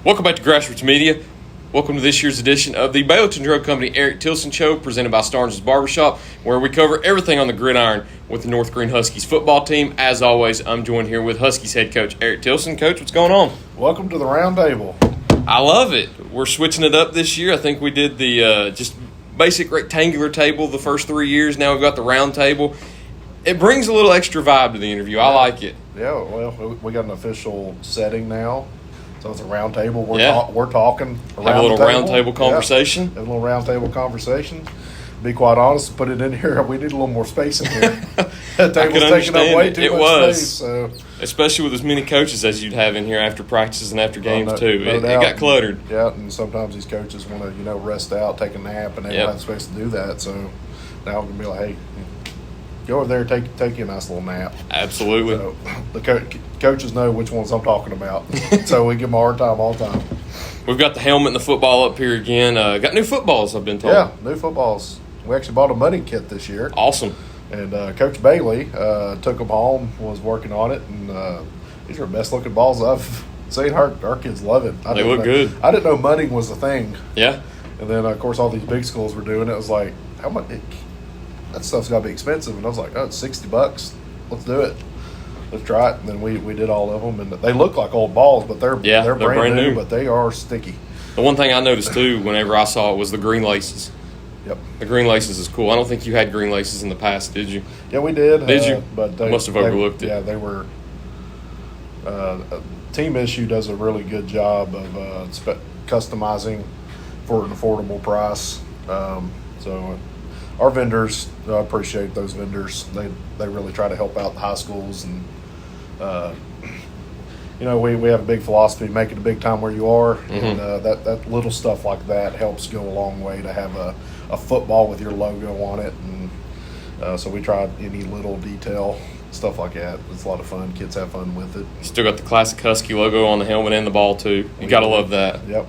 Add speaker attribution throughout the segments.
Speaker 1: Welcome back to Grassroots Media. Welcome to this year's edition of the Baileyton Drug Company Eric Tilson Show, presented by Starnes Barber, where we cover everything on the gridiron with the North Greene Huskies football team. As always, I'm joined here with Huskies head coach Eric Tilson. Coach, what's going on?
Speaker 2: Welcome to the round table.
Speaker 1: I love it. We're switching it up this year. I think we did the just basic rectangular table the first 3 years. Now we've got the round table. It brings a little extra vibe to the interview. I like it.
Speaker 2: Yeah, well, we got an official setting now. So it's a round table. We're talking around
Speaker 1: have a little
Speaker 2: the table.
Speaker 1: round table conversation.
Speaker 2: Yeah, have a little round table conversation. Be quite honest, put it in here. We need a little more space in here. That table's taking up way too much space. So.
Speaker 1: Especially with as many coaches as you'd have in here after practices and after games too.
Speaker 2: No
Speaker 1: it got cluttered.
Speaker 2: Yeah, and sometimes these coaches want to rest out, take a nap, and they don't have space to do that. So now we're gonna be like, hey, go over there, take you a nice little nap.
Speaker 1: Absolutely.
Speaker 2: So the coaches know which ones I'm talking about, so we give them a hard time all the time.
Speaker 1: We've got the helmet and the football up here again. Got new footballs, I've been told.
Speaker 2: Yeah, new footballs. We actually bought a mudding kit this year.
Speaker 1: Awesome.
Speaker 2: And Coach Bailey took them home, was working on it, and these are the best-looking balls I've seen. Our kids love it.
Speaker 1: They look good.
Speaker 2: I didn't know mudding was a thing.
Speaker 1: Yeah.
Speaker 2: And then, of course, all these big schools were doing it. It was like, how much? That stuff's got to be expensive. And I was like, oh, it's $60. Let's do it. Let's try it. And then we did all of them. And they look like old balls, but they're brand new, but they are sticky.
Speaker 1: The one thing I noticed, too, whenever I saw it was the green laces.
Speaker 2: Yep.
Speaker 1: The green laces is cool. I don't think you had green laces in the past, did you?
Speaker 2: Yeah, we did.
Speaker 1: Did you?
Speaker 2: But
Speaker 1: they must have overlooked it.
Speaker 2: Yeah, they were. Team Issue does a really good job of customizing for an affordable price. So our vendors, I appreciate those vendors. They really try to help out the high schools, and we have a big philosophy: make it a big time where you are, and that little stuff like that helps go a long way to have a football with your logo on it, and so we try any little detail stuff like that. It's a lot of fun. Kids have fun with it.
Speaker 1: Still got the classic Husky logo on the helmet and the ball too. You got to love that.
Speaker 2: Yep.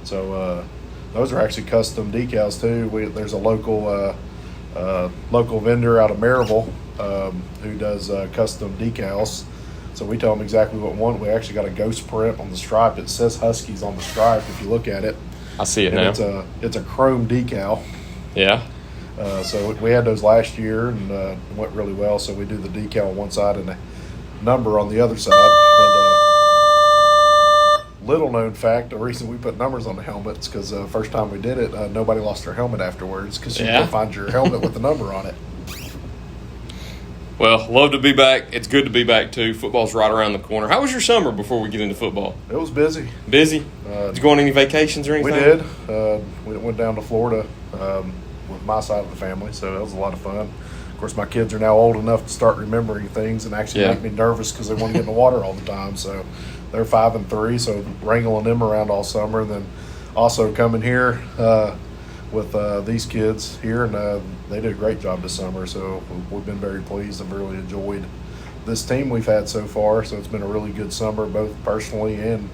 Speaker 2: So those are actually custom decals too. There's a local vendor out of Maryville who does custom decals. So we tell them exactly what we want. We actually got a ghost print on the stripe. It says Huskies on the stripe if you look at it.
Speaker 1: I see it
Speaker 2: and
Speaker 1: now.
Speaker 2: It's a chrome decal.
Speaker 1: Yeah.
Speaker 2: So we had those last year and it went really well. So we do the decal on one side and a number on the other side. And little known fact, the reason we put numbers on the helmets because first time we did it, nobody lost their helmet afterwards because you couldn't find your helmet with the number on it.
Speaker 1: Well, love to be back. It's good to be back, too. Football's right around the corner. How was your summer before we get into football?
Speaker 2: It was busy.
Speaker 1: Busy? Did you go on any vacations or anything?
Speaker 2: We did. We went down to Florida with my side of the family, so that was a lot of fun. Of course, my kids are now old enough to start remembering things and actually make me nervous because they want to get in the water all the time. So they're 5 and 3, so wrangling them around all summer. And then also coming here with these kids here, and they did a great job this summer, so we've been very pleased. I've really enjoyed this team we've had so far, so it's been a really good summer, both personally and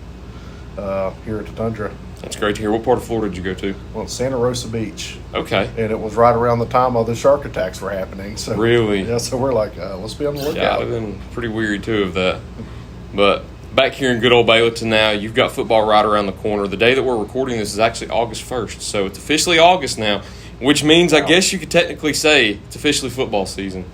Speaker 2: here at the Tundra.
Speaker 1: That's great to hear. What part of Florida did you go to?
Speaker 2: Well, Santa Rosa Beach.
Speaker 1: Okay.
Speaker 2: And it was right around the time all the shark attacks were happening. So
Speaker 1: really?
Speaker 2: Yeah, so we're like, let's be on the lookout.
Speaker 1: Yeah, I've been pretty weary, too, of that. But back here in good old Baileyton now, you've got football right around the corner. The day that we're recording this is actually August 1st, so it's officially August now, which means I guess you could technically say it's officially football season.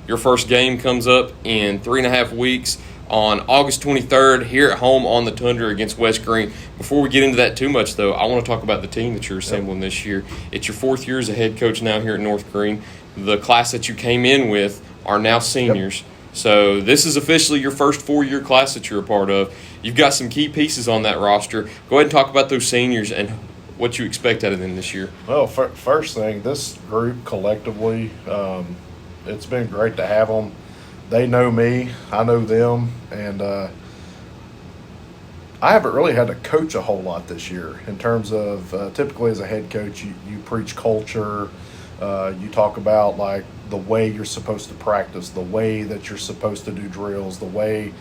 Speaker 1: Your first game comes up in 3.5 weeks on August 23rd here at home on the Tundra against West Greene. Before we get into that too much, though, I want to talk about the team that you're assembling this year. It's your 4th year as a head coach now here at North Greene. The class that you came in with are now seniors. Yep. So this is officially your first 4-year class that you're a part of. You've got some key pieces on that roster. Go ahead and talk about those seniors and what you expect out of them this year.
Speaker 2: Well, first thing, this group collectively, it's been great to have them. They know me, I know them, and I haven't really had to coach a whole lot this year in terms of typically as a head coach, you preach culture, you talk about like the way you're supposed to practice, the way that you're supposed to do drills, the way,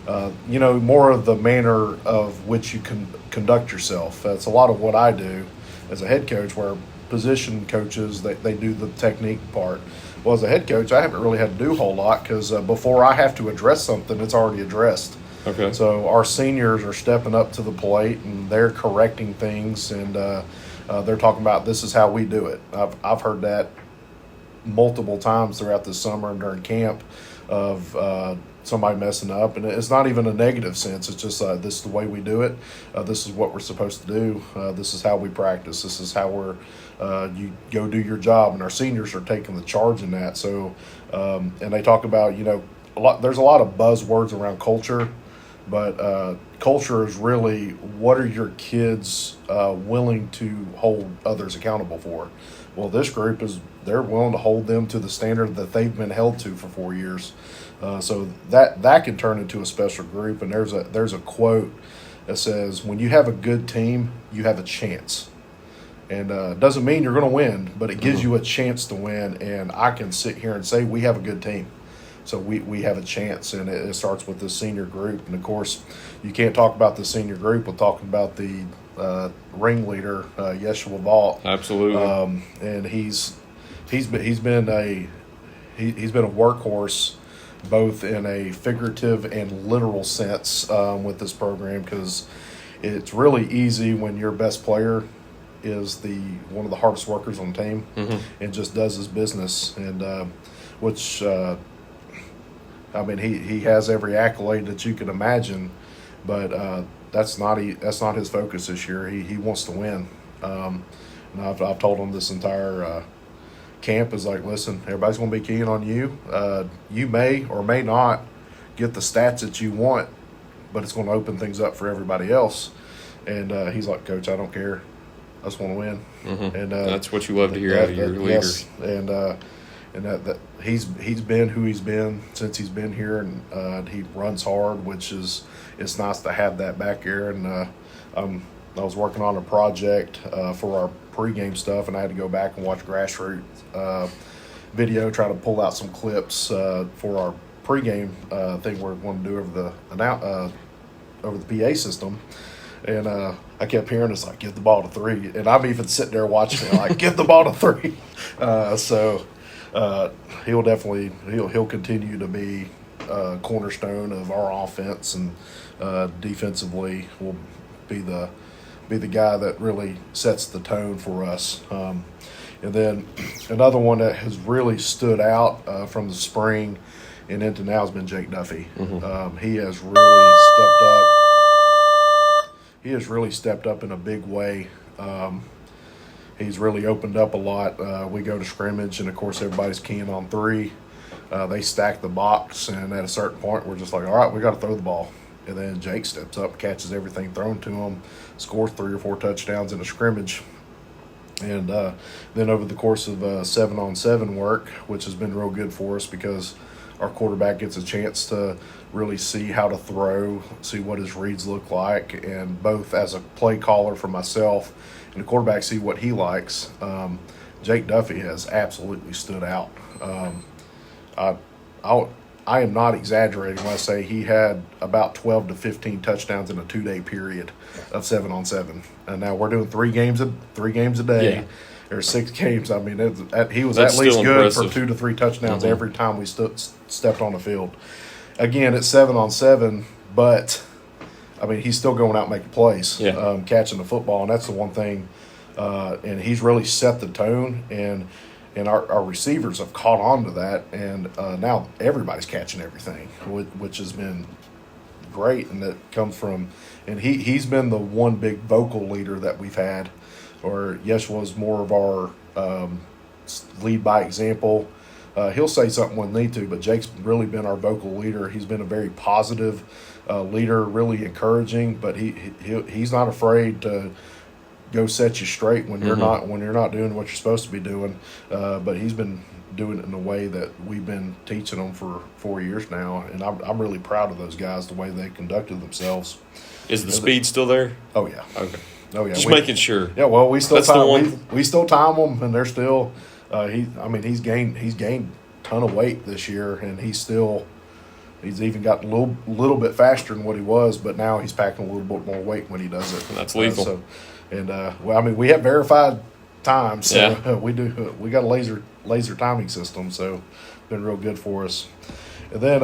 Speaker 2: more of the manner of which you can conduct yourself. That's a lot of what I do as a head coach, where position coaches, they do the technique part. Well, as a head coach, I haven't really had to do a whole lot because before I have to address something, it's already addressed.
Speaker 1: Okay.
Speaker 2: So our seniors are stepping up to the plate, and they're correcting things, and they're talking about this is how we do it. I've heard that multiple times throughout the summer and during camp of somebody messing up, and it's not even a negative sense. It's just this is the way we do it. This is what we're supposed to do. This is how we practice. This is how you go do your job. And our seniors are taking the charge in that. So, and they talk about there's a lot of buzzwords around culture, but culture is really what are your kids willing to hold others accountable for. Well, this group they're willing to hold them to the standard that they've been held to for 4 years. So that can turn into a special group. And there's a quote that says, when you have a good team, you have a chance. And it doesn't mean you're going to win, but it gives you a chance to win. And I can sit here and say we have a good team. So we have a chance, and it starts with the senior group. And, of course, you can't talk about the senior group without talking about the ringleader, Yeshua Vaught.
Speaker 1: Absolutely.
Speaker 2: And he's been a workhorse, both in a figurative and literal sense with this program, because it's really easy when your best player is one of the hardest workers on the team and just does his business, and which he has every accolade that you can imagine, but that's not his focus this year. He wants to win, and I've told him this entire camp is like, listen, everybody's going to be keying on you. You may or may not get the stats that you want, but it's going to open things up for everybody else. And he's like, Coach, I don't care. I just want to win. And
Speaker 1: that's what you love to hear out of your leader.
Speaker 2: Yes, and that he's been who he's been since he's been here, and he runs hard, which it's nice to have that back here. And I was working on a project for our pregame stuff, and I had to go back and watch grassroots video, try to pull out some clips for our pregame thing we're going to do over the PA system. And I kept hearing it's like, get the ball to 3. And I'm even sitting there watching it like, get the ball to 3. So he'll continue to be a cornerstone of our offense, and defensively will be the guy that really sets the tone for us. And then another one that has really stood out from the spring and into now has been Jake Duffy. He has really stepped up. He has really stepped up in a big way. He's really opened up a lot. We go to scrimmage, and, of course, everybody's keying on 3. They stack the box, and at a certain point, we're just like, all right, we got to throw the ball. And then Jake steps up, catches everything thrown to him, scores 3 or 4 touchdowns in a scrimmage. And then over the course of 7-on-7 work, which has been real good for us because our quarterback gets a chance to really see how to throw, see what his reads look like, and both as a play caller for myself and the quarterback see what he likes. Jake Duffy has absolutely stood out. I am not exaggerating when I say he had about 12 to 15 touchdowns in a 2-day period of 7-on-7. And now we're doing 3 games a day. Yeah. There's 6 games. I mean, he was at least good impressive. For 2 to 3 touchdowns every time we stepped on the field. Again, it's 7-on-7, but I mean, he's still going out making plays, catching the football, and that's the one thing. And he's really set the tone, and our receivers have caught on to that, and now everybody's catching everything, which has been great, and that comes from – and he's been the one big vocal leader that we've had, or Yeshua was more of our lead by example. He'll say something when need to, but Jake's really been our vocal leader. He's been a very positive leader, really encouraging, but he's not afraid to – go set you straight when you're not doing what you're supposed to be doing. But he's been doing it in a way that we've been teaching them for 4 years now, and I'm really proud of those guys, the way they conducted themselves.
Speaker 1: Is the speed still there?
Speaker 2: Oh yeah.
Speaker 1: Okay.
Speaker 2: Oh yeah.
Speaker 1: Just making sure.
Speaker 2: Yeah. Well, we still we still time them, and they're still. He's gained a ton of weight this year, and he's even got a little bit faster than what he was, but now he's packing a little bit more weight when he does it.
Speaker 1: That's lethal.
Speaker 2: We have verified times. So we got a laser timing system, so it's been real good for us. And then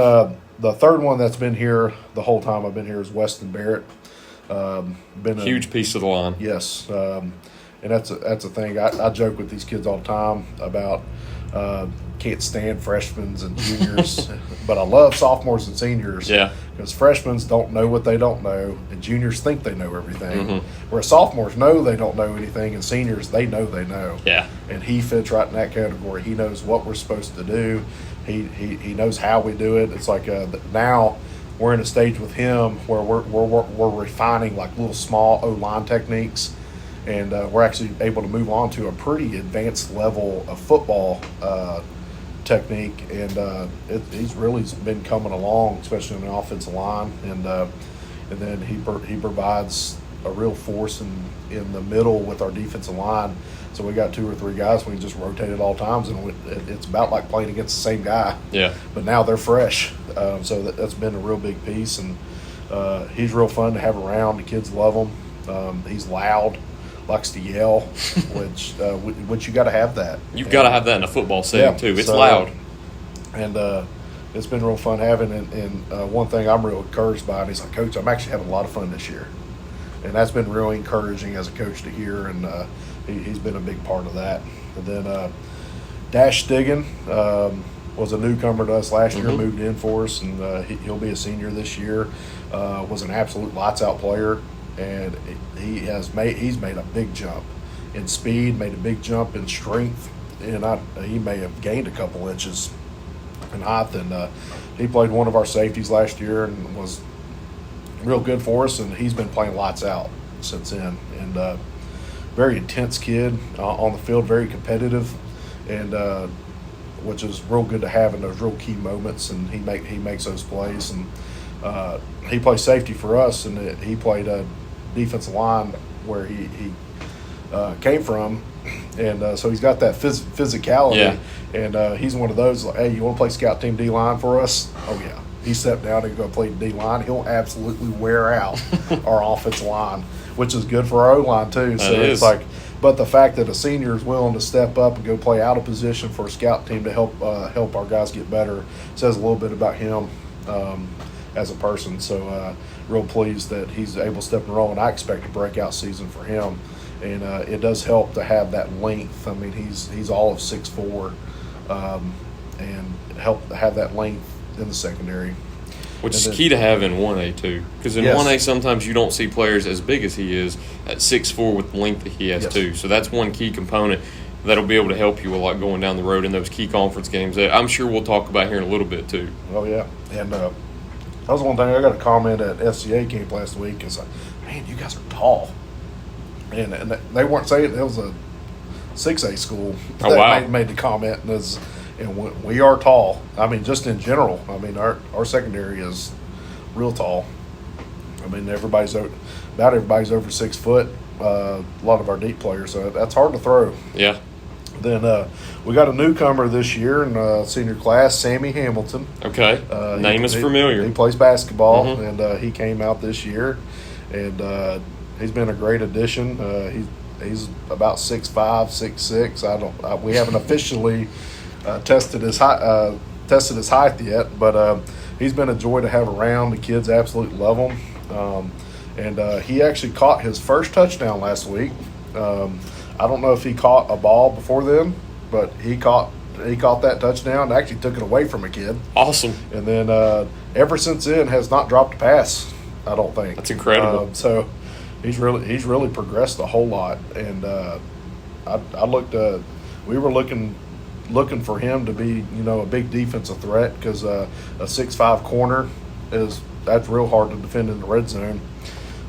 Speaker 2: the third one that's been here the whole time I've been here is Weston Barrett. Been a
Speaker 1: Huge piece of the line.
Speaker 2: Yes, and that's a thing. I joke with these kids all the time about can't stand freshmen and juniors, but I love sophomores and seniors.
Speaker 1: Yeah.
Speaker 2: Because freshmen don't know what they don't know, and juniors think they know everything.
Speaker 1: Mm-hmm.
Speaker 2: Whereas sophomores know they don't know anything, and seniors, they know they know.
Speaker 1: Yeah.
Speaker 2: And he fits right in that category. He knows what we're supposed to do. He knows how we do it. It's like now we're in a stage with him where we're refining like little small O-line techniques, and we're actually able to move on to a pretty advanced level of football technique, and he's really been coming along, especially in the offensive line, and then he provides a real force in the middle with our defensive line. So we got 2 or 3 guys we can just rotate at all times, and it's about like playing against the same guy.
Speaker 1: Yeah.
Speaker 2: But now they're fresh, so that's been a real big piece, and he's real fun to have around. The kids love him. He's loud. Likes to yell, which you got to have that.
Speaker 1: You've got to have that in a football setting too. It's loud,
Speaker 2: and it's been real fun having. And one thing I'm real encouraged by, and he's like, Coach, I'm actually having a lot of fun this year, and that's been really encouraging as a coach to hear. And he's been a big part of that. And then Dash Stiggin was a newcomer to us last year, moved in for us, and he'll be a senior this year. Was an absolute lights out player. And he's made a big jump in speed, made a big jump in strength, and he may have gained a couple inches in height. And he played one of our safeties last year and was real good for us. And he's been playing lights out since then. And very intense kid on the field, very competitive, and which is real good to have in those real key moments. And he makes those plays. And he plays safety for us, and he played a defensive line where he came from, and so he's got that physicality.
Speaker 1: Yeah.
Speaker 2: And he's one of those, like, hey, you want to play scout team D-line for us? Oh, yeah. He stepped down and go play D-line. He'll absolutely wear out our offensive line, which is good for our O-line too. So it's like, but the fact that a senior is willing to step up and go play out of position for a scout team to help our guys get better says a little bit about him as a person. So real pleased that he's able to step in the role, and I expect a breakout season for him. And it does help to have that length. I mean, he's all of 6'4", and help to have that length in the secondary.
Speaker 1: Which is key to have in 1A too. Because in 1A sometimes you don't see players as big as he is at 6'4" with the length that he has too. So that's one key component that'll be able to help you with like going down the road in those key conference games that I'm sure we'll talk about here in a little bit too.
Speaker 2: Oh, yeah. And that was one thing I got a comment at FCA camp last week. Is like, man, you guys are tall. And they weren't saying it. It was a 6A school that made the comment. And we are tall. I mean, just in general. I mean, our secondary is real tall. I mean, about everybody's over 6 foot. A lot of our deep players. So that's hard to throw.
Speaker 1: Yeah.
Speaker 2: Then we got a newcomer this year in senior class, Sammy Hamilton.
Speaker 1: Okay. Name is familiar.
Speaker 2: He plays basketball, and he came out this year, and he's been a great addition. He's about 6'5", 6'6". We haven't officially tested his height yet, but he's been a joy to have around. The kids absolutely love him, and he actually caught his first touchdown last week. I don't know if he caught a ball before then, but he caught that touchdown and actually took it away from a kid.
Speaker 1: Awesome.
Speaker 2: And then ever since then has not dropped a pass, I don't think.
Speaker 1: That's incredible.
Speaker 2: So he's really progressed a whole lot. And we were looking for him to be, a big defensive threat, because a 6'5" corner that's real hard to defend in the red zone.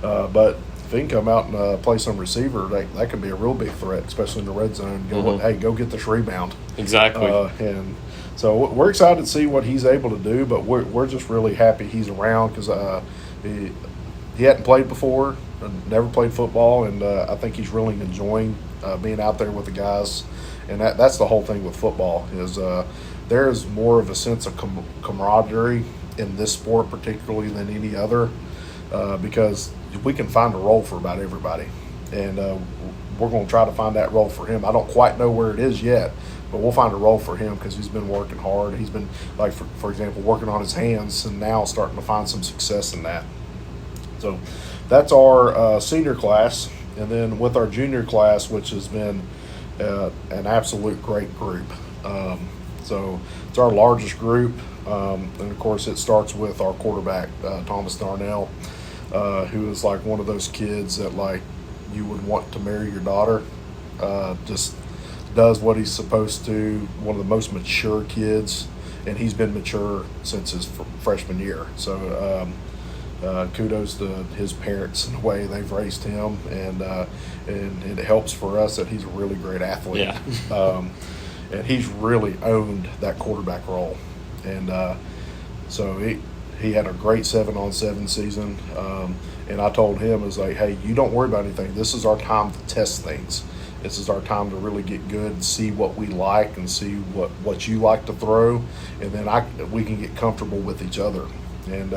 Speaker 2: But if he can come out and play some receiver, that could be a real big threat, especially in the red zone. Go get this rebound.
Speaker 1: Exactly.
Speaker 2: And so we're excited to see what he's able to do, but we're just really happy he's around, because he hadn't played before, never played football, and I think he's really enjoying being out there with the guys. And that's the whole thing with football is there's more of a sense of camaraderie in this sport particularly than any other, because we can find a role for about everybody, and we're going to try to find that role for him. I don't quite know where it is yet, but we'll find a role for him because he's been working hard. He's been, like, for example, working on his hands and now starting to find some success in that. So that's our senior class. And then with our junior class, which has been an absolute great group. So it's our largest group. And, of course, it starts with our quarterback, Thomas Darnell, who is like one of those kids that, like, you would want to marry your daughter. Just does what he's supposed to. One of the most mature kids, and he's been mature since his freshman year. So kudos to his parents in the way they've raised him, and it helps for us that he's a really great athlete.
Speaker 1: Yeah.
Speaker 2: And he's really owned that quarterback role. And so he had a great 7-on-7 season. And I told him, I was like, hey, you don't worry about anything. This is our time to test things. This is our time to really get good and see what we like and see what you like to throw. And then we can get comfortable with each other. And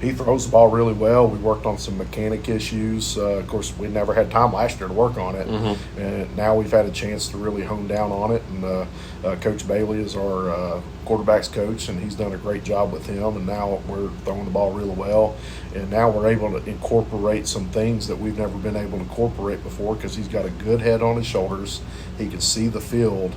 Speaker 2: he throws the ball really well. We worked on some mechanic issues. Of course, we never had time last year to work on it. Mm-hmm. And now we've had a chance to really hone down on it. And Coach Bailey is our quarterback's coach, and he's done a great job with him. And now we're throwing the ball really well. And now we're able to incorporate some things that we've never been able to incorporate before because he's got a good head on his shoulders. He can see the field.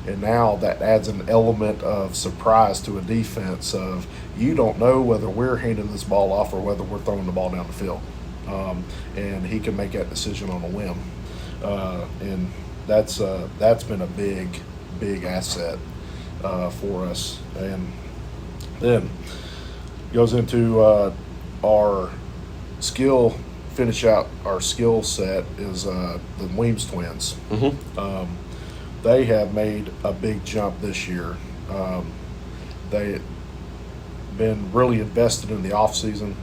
Speaker 2: And now that adds an element of surprise to a defense of you don't know whether we're handing this ball off or whether we're throwing the ball down the field. And he can make that decision on a whim. And that's been a big asset for us. And then goes into our skill, finish out our skill set is the Weems twins. Mm-hmm. They have made a big jump this year. They've been really invested in the off season.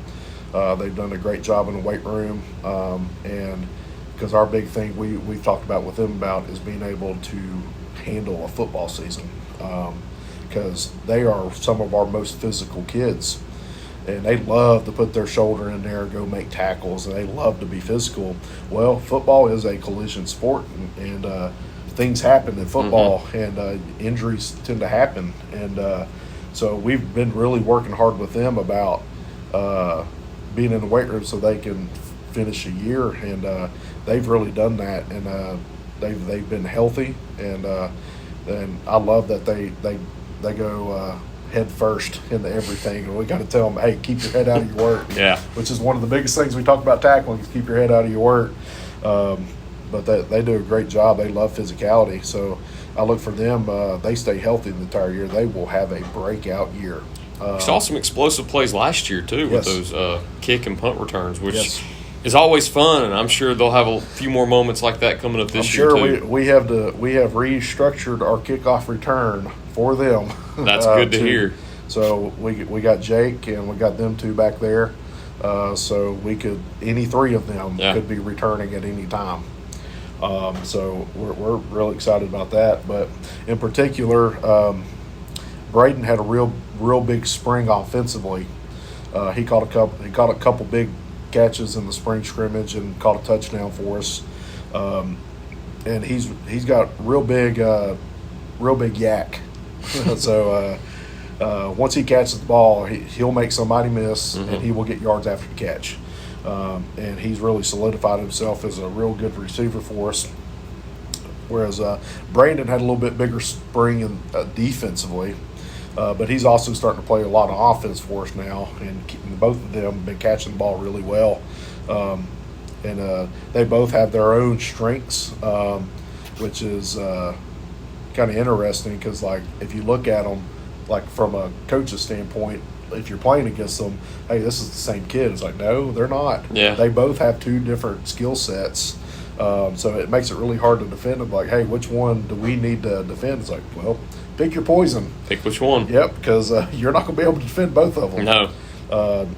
Speaker 2: They've done a great job in the weight room, and because our big thing we've talked about with them about is being able to handle a football season, because they are some of our most physical kids, and they love to put their shoulder in there and go make tackles, and they love to be physical. Well, football is a collision sport, and things happen in football, mm-hmm. and injuries tend to happen. And so we've been really working hard with them about being in the weight room so they can finish a year. And they've really done that. And they've been healthy. And I love that they go head first into everything. And we got to tell them, hey, keep your head out of your work.
Speaker 1: Yeah.
Speaker 2: Which is one of the biggest things we talk about tackling is keep your head out of your work. But they do a great job. They love physicality. So I look for them. They stay healthy the entire year. They will have a breakout year.
Speaker 1: Saw some explosive plays last year, too,
Speaker 2: yes.
Speaker 1: with those kick and punt returns, which
Speaker 2: yes.
Speaker 1: is always fun. And I'm sure they'll have a few more moments like that coming up this year, too.
Speaker 2: We have restructured our kickoff return for them.
Speaker 1: That's good to hear. So we got Jake and we got them two back there. So any three of them could be returning at any time. So we're really excited about that. But in particular, Braden had a real big spring offensively. He caught a couple big catches in the spring scrimmage and caught a touchdown for us. And he's got real big yak. So once he catches the ball, he'll make somebody miss, mm-hmm. and he will get yards after the catch. And he's really solidified himself as a real good receiver for us. Whereas Brandon had a little bit bigger spring defensively, but he's also starting to play a lot of offense for us now. And both of them have been catching the ball really well. And they both have their own strengths, which is kind of interesting because, like, if you look at them, like from a coach's standpoint, if you're playing against them, hey, this is the same kid. It's like, no, they're not. Yeah.
Speaker 2: They both have two different skill sets. So it makes it really hard to defend them. Like, hey, which one do we need to defend? It's like, well, pick your poison.
Speaker 1: Pick which one.
Speaker 2: Yep, because you're not going to be able to defend both of them.
Speaker 1: No.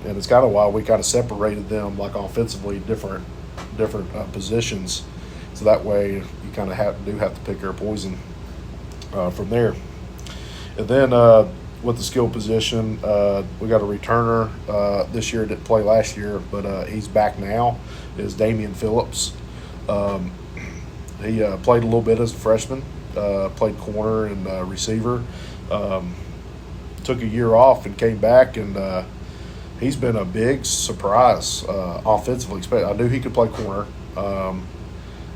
Speaker 2: And it's kind of why we kind of separated them, like, offensively, different positions. So that way you kind of have to pick your poison from there. And then with the skill position, we got a returner this year. Didn't play last year, but he's back now. Is Damian Phillips. He played a little bit as a freshman. played corner and receiver. Took a year off and came back, and he's been a big surprise offensively. I knew he could play corner,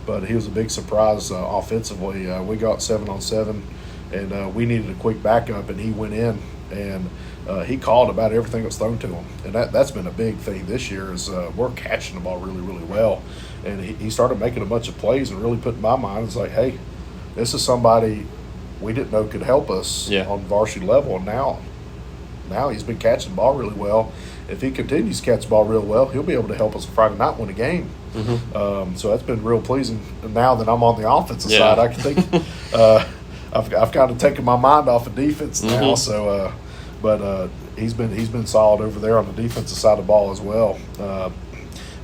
Speaker 2: but he was a big surprise offensively. We got 7-on-7, and we needed a quick backup, and he went in, and he called about everything that was thrown to him. And that's been a big thing this year is we're catching the ball really, really well. And he started making a bunch of plays and really put in my mind, it's like, hey, this is somebody we didn't know could help us on varsity level, and now he's been catching the ball really well. If he continues to catch the ball real well, he'll be able to help us Friday night win a game. So that's been real pleasing. And now that I'm on the offensive side, I can think I've kind of taken my mind off of defense now. So, but he's been solid over there on the defensive side of the ball as well.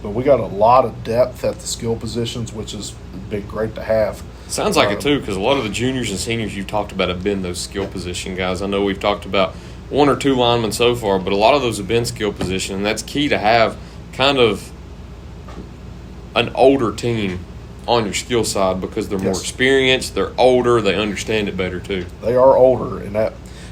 Speaker 2: But we got a lot of depth at the skill positions, which has been great to have.
Speaker 1: Sounds like it too, because a lot of the juniors and seniors you've talked about have been those skill position guys. I know we've talked about one or two linemen so far, but a lot of those have been skill position, and that's key to have kind of an older team on your skill side because they're more experienced, they're older, they understand it better too.
Speaker 2: They are older, and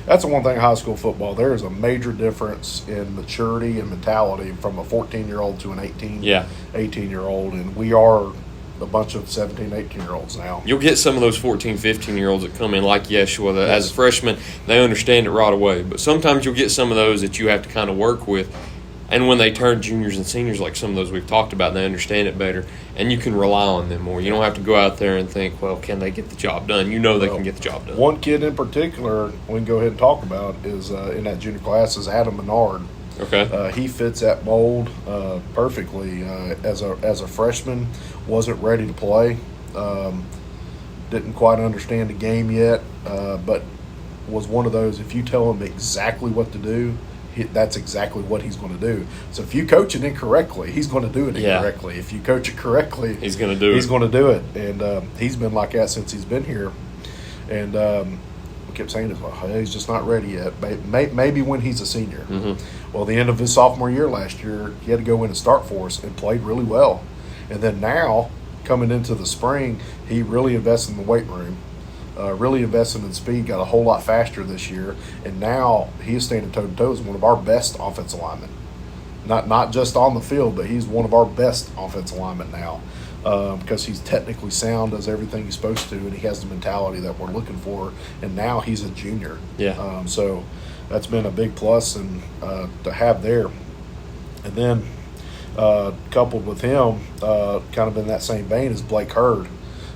Speaker 2: that's the one thing in high school football. There is a major difference in maturity and mentality from a 14-year-old to an 18-year-old, and we are a bunch of 17, 18-year-olds now.
Speaker 1: You'll get some of those 14, 15-year-olds that come in like Yeshua that as a freshman, they understand it right away. But sometimes you'll get some of those that you have to kind of work with. And when they turn juniors and seniors, like some of those we've talked about, they understand it better, and you can rely on them more. You don't have to go out there and think, well, can they get the job done? You know they can get the job done.
Speaker 2: One kid in particular we can go ahead and talk about is in that junior class is Adam Menard.
Speaker 1: Okay.
Speaker 2: He fits that mold perfectly. As a freshman, wasn't ready to play. Didn't quite understand the game yet, but was one of those, if you tell him exactly what to do, that's exactly what he's going to do. So if you coach it incorrectly, he's going to do it incorrectly. If you coach it correctly,
Speaker 1: he's going to do
Speaker 2: it. And he's been like that since he's been here. And we kept saying, he's just not ready yet. Maybe when he's a senior. Well, the end of his sophomore year last year, he had to go in and start for us and played really well. And then now, coming into the spring, he really invested in the weight room. Really invested in speed, got a whole lot faster this year, and now he is standing toe-to-toe as one of our best offensive linemen. Not just on the field, but he's one of our best offensive linemen now because he's technically sound, does everything he's supposed to, and he has the mentality that we're looking for, and now he's a junior. So that's been a big plus and to have there. And then coupled with him, kind of in that same vein, is Blake Hurd,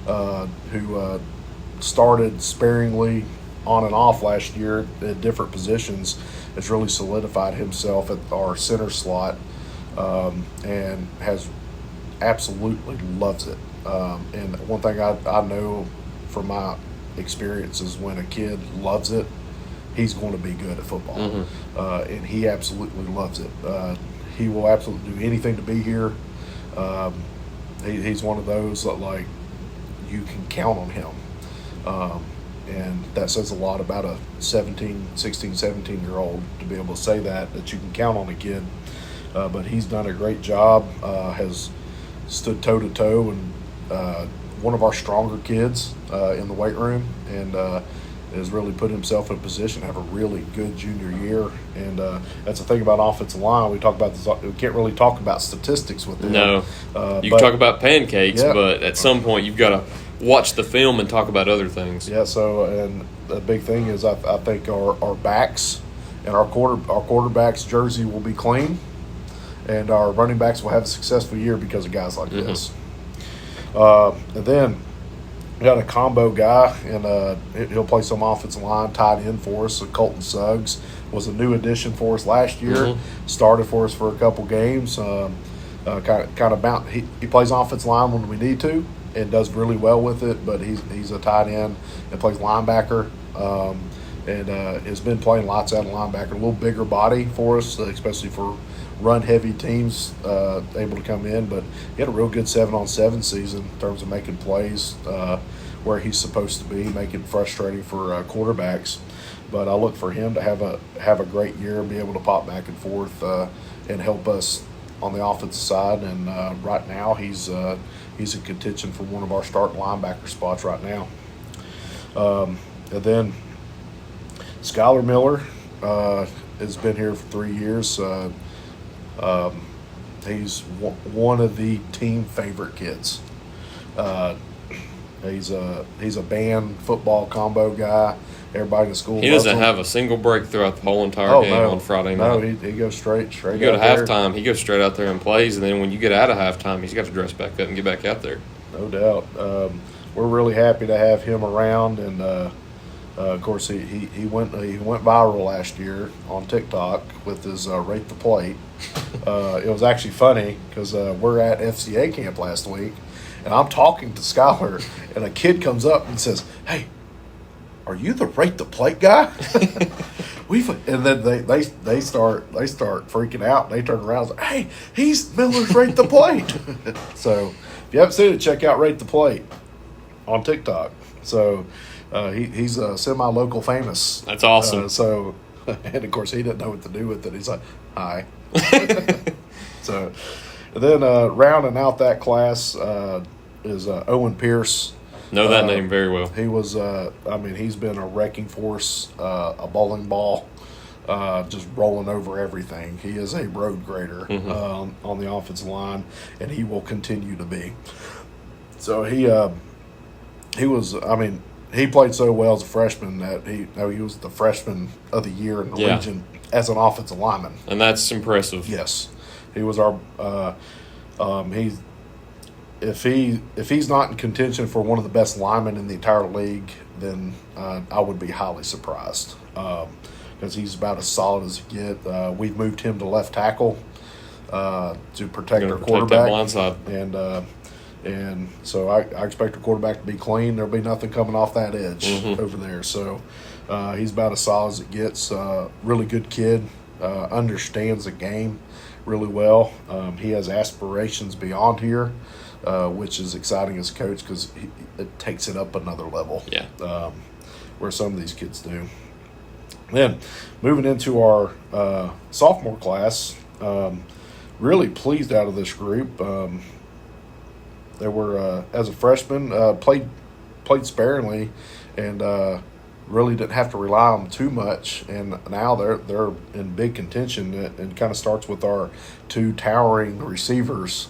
Speaker 2: who started sparingly on and off last year at different positions, has really solidified himself at our center slot and has absolutely loves it. And one thing I know from my experience is when a kid loves it, he's going to be good at football. And he absolutely loves it. He will absolutely do anything to be here. He's one of those that, like, you can count on him. And that says a lot about a 16, 17-year-old to be able to say that you can count on a kid. But he's done a great job, has stood toe-to-toe, and one of our stronger kids in the weight room, and has really put himself in a position to have a really good junior year. And that's the thing about offensive line. We talk about this. We can't really talk about statistics with them.
Speaker 1: No. You can talk about pancakes, but at some point you've got to watch the film and talk about other things.
Speaker 2: Yeah, so, and the big thing is I think our backs and our quarterback's jersey will be clean, and our running backs will have a successful year because of guys like this. And then we got a combo guy, and he'll play some offensive line, tight end for us. So Colton Suggs was a new addition for us last year, started for us for a couple games. He plays offensive line when we need to, and does really well with it, but he's a tight end and plays linebacker, and has been playing lots out of linebacker. A little bigger body for us, especially for run-heavy teams able to come in, but he had a real good 7-on-7 season in terms of making plays where he's supposed to be, making it frustrating for quarterbacks. But I look for him to have a great year and be able to pop back and forth and help us on the offensive side. And right now he's in contention for one of our starting linebacker spots right now. And then Skylar Miller has been here for 3 years. He's one of the team favorite kids. He's a band football combo guy. Everybody in the school.
Speaker 1: He doesn't have a single break throughout the whole entire game on Friday night.
Speaker 2: No, he goes straight.
Speaker 1: You go to halftime, he goes straight out there and plays, and then when you get out of halftime, he's got to dress back up and get back out there.
Speaker 2: No doubt. We're really happy to have him around, and of course he went viral last year on TikTok with his rate the plate. It was actually funny because we're at FCA camp last week, and I'm talking to Skylar, and a kid comes up and says, "Hey, are you the rate the plate guy?" And then they start freaking out. And they turn around and say, "Hey, he's Miller's rate the plate." So if you haven't seen it, check out Rate the Plate on TikTok. So he's a semi-local famous.
Speaker 1: That's awesome.
Speaker 2: And of course he didn't know what to do with it. He's like, "Hi." So and then rounding out that class is Owen Pierce.
Speaker 1: Know that name very well.
Speaker 2: He was, he's been a wrecking force, a bowling ball, just rolling over everything. He is a road grader on the offensive line, and he will continue to be. So he was, he played so well as a freshman that he was the freshman of the year in the region as an offensive lineman.
Speaker 1: And that's impressive.
Speaker 2: Yes. He was our, If he's not in contention for one of the best linemen in the entire league, then I would be highly surprised because he's about as solid as you get. We've moved him to left tackle to protect our quarterback.
Speaker 1: That blindside.
Speaker 2: And so I expect our quarterback to be clean. There'll be nothing coming off that edge over there. So he's about as solid as it gets. Really good kid. Understands the game really well. He has aspirations beyond here. Which is exciting as a coach because it takes it up another level.
Speaker 1: Yeah.
Speaker 2: Where some of these kids do. Then, moving into our sophomore class, really pleased out of this group. They were, as a freshman, played sparingly and really didn't have to rely on them too much. And now they're in big contention. It kind of starts with our two towering receivers.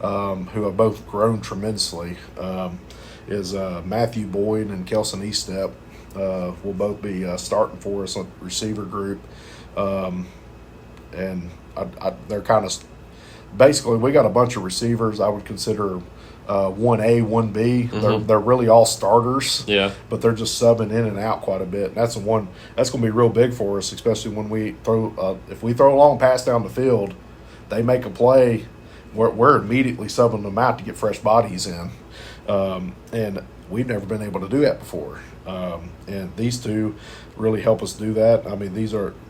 Speaker 2: Who have both grown tremendously, is Matthew Boyd and Kelson Eastep will both be starting for us on the receiver group. And they're kind of – basically we got a bunch of receivers I would consider 1A, 1B. They're really all starters, but they're just subbing in and out quite a bit. And that's going to be real big for us, especially when we throw if we throw a long pass down the field, they make a play – we're immediately subbing them out to get fresh bodies in. And we've never been able to do that before. And these two really help us do that.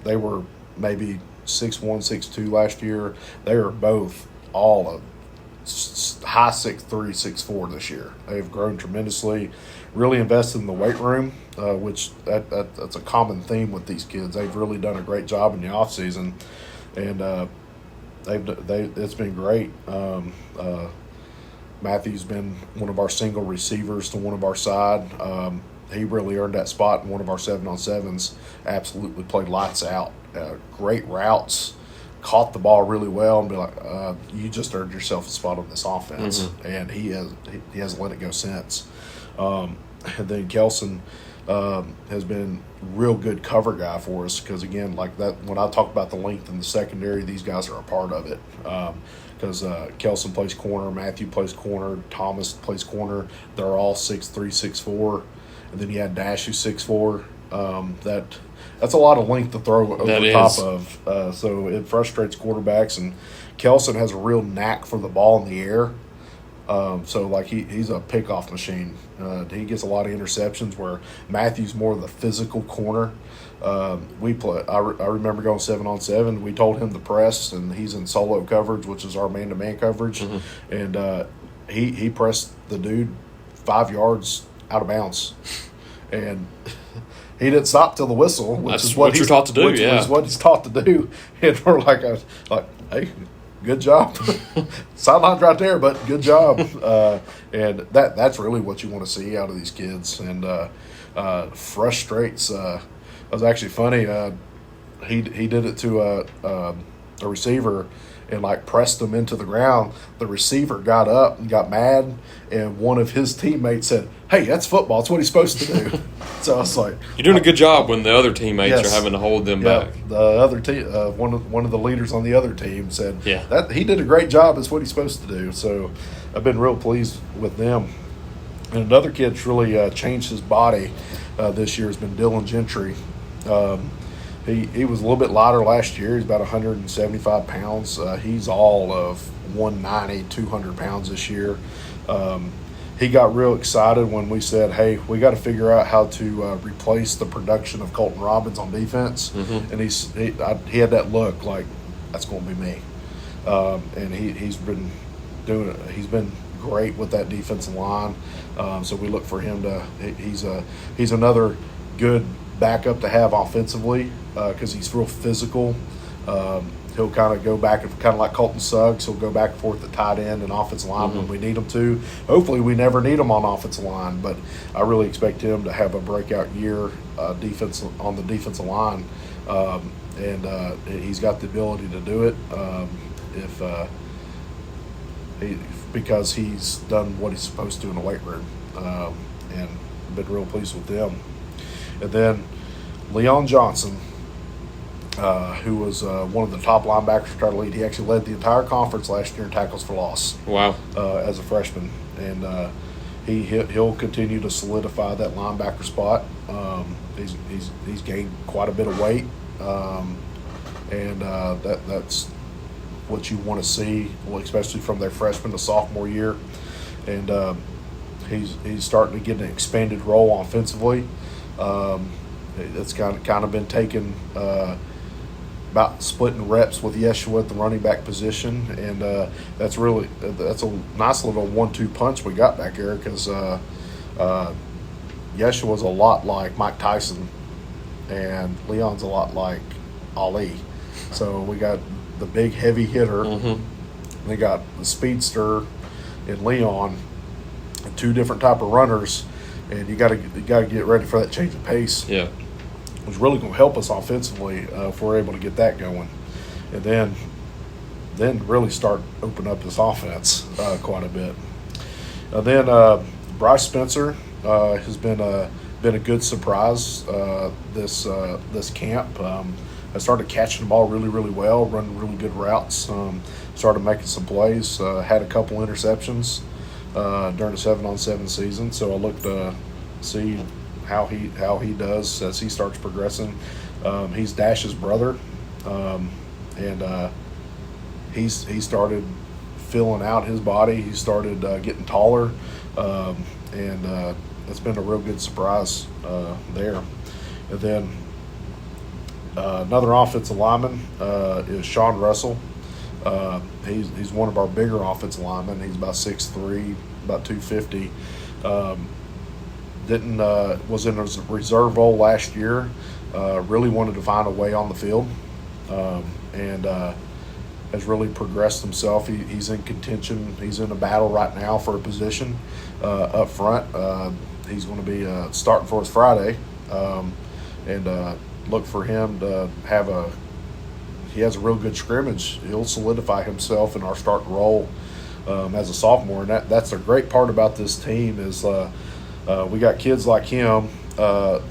Speaker 2: They were maybe 6'1", 6'2" last year. They are both all high 6'3", 6'4" this year. They've grown tremendously, really invested in the weight room, which that's a common theme with these kids. They've really done a great job in the off season. And, it's been great. Matthew's been one of our single receivers to one of our side. He really earned that spot in one of our 7-on-7s. Absolutely played lights out. Great routes. Caught the ball really well and be like, you just earned yourself a spot on this offense. And he hasn't let it go since. And then Kelson has been real good cover guy for us because, again, like that, when I talk about the length in the secondary, these guys are a part of it because Kelson plays corner, Matthew plays corner, Thomas plays corner. They're all 6'3", 6'4", and then you had Dash who's 6'4". That's a lot of length to throw over the top of. So it frustrates quarterbacks, and Kelson has a real knack for the ball in the air. So like he's a pickoff machine. He gets a lot of interceptions where Matthew's more of the physical corner. I remember going 7-on-7. We told him to press, and he's in solo coverage, which is our man-to-man coverage. And he pressed the dude 5 yards out of bounds, and he didn't stop till the whistle, which is what
Speaker 1: you're taught to do.
Speaker 2: Which is what he's taught to do. And we're like, hey. Good job. Sideline's right there, but good job. And that's really what you want to see out of these kids. And frustrates. It was actually funny. He did it to a receiver and like pressed him into the ground. The receiver got up and got mad, and one of his teammates said, "Hey, that's football. It's what he's supposed to do." So I was like,
Speaker 1: "You're doing a good job when the other teammates
Speaker 2: yes.
Speaker 1: are having to hold them back."
Speaker 2: The other team, one of the leaders on the other team said,
Speaker 1: Yeah.
Speaker 2: that he did a great job. It's what he's supposed to do." So I've been real pleased with them. And another kid's really changed his body this year has been Dylan Gentry. He was a little bit lighter last year. He's about 175 pounds. He's all of 190, 200 pounds this year. He got real excited when we said, "Hey, we got to figure out how to replace the production of Colton Robbins on defense."
Speaker 1: Mm-hmm.
Speaker 2: And he had that look like, that's going to be me. And he's been doing it. He's been great with that defensive line. So we look for him to. He's another good backup to have offensively because he's real physical. He'll kind of go back, kind of like Colton Suggs. He'll go back and forth at tight end and offensive line when we need him to. Hopefully, we never need him on offensive line, but I really expect him to have a breakout year on the defensive line, and he's got the ability to do it because he's done what he's supposed to in the weight room, and been real pleased with them. And then Leon Johnson, who was one of the top linebackers for our league. He actually led the entire conference last year in tackles for loss.
Speaker 1: Wow!
Speaker 2: As a freshman, and he'll continue to solidify that linebacker spot. He's gained quite a bit of weight, and that's what you want to see, especially from their freshman to sophomore year. And he's starting to get an expanded role offensively. It's kind of been taken about splitting reps with Yeshua at the running back position, and that's a nice little 1-2 punch we got back there because Yeshua's a lot like Mike Tyson, and Leon's a lot like Ali. So we got the big heavy hitter. Mm-hmm. They got the speedster in Leon, and two different type of runners, and you got to get ready for that change of pace.
Speaker 1: Yeah.
Speaker 2: Was really going to help us offensively if we're able to get that going, and then really start open up this offense quite a bit. Then Bryce Spencer has been a good surprise this camp. I started catching the ball really, really well, running really good routes. Started making some plays. Had a couple interceptions during the 7-on-7 season. So I looked to see how he does as he starts progressing. He's Dash's brother, and he started filling out his body. He started getting taller, and it's been a real good surprise there. And then another offensive lineman is Sean Russell. He's one of our bigger offensive linemen. He's about 6'3", about 250. Was in a reserve role last year. Really wanted to find a way on the field, and has really progressed himself. He's in contention. He's in a battle right now for a position up front. He's going to be starting for us Friday, and look for him to have he has a real good scrimmage. He'll solidify himself in our starting role as a sophomore, and that's a great part about this team is we got kids like him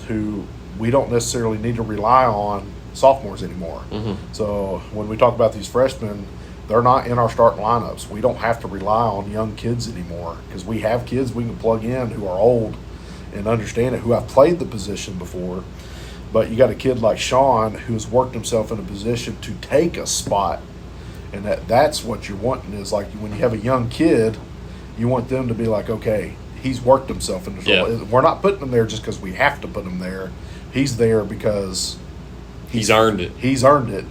Speaker 2: who we don't necessarily need to rely on sophomores anymore. Mm-hmm. So when we talk about these freshmen, they're not in our starting lineups. We don't have to rely on young kids anymore because we have kids we can plug in who are old and understand it, who have played the position before. But you got a kid like Sean who's worked himself in a position to take a spot, and that's what you're wanting is like when you have a young kid, you want them to be like, okay, he's worked himself in the role. We're not putting him there just because we have to put him there. He's there because
Speaker 1: he's earned it.
Speaker 2: He's earned it.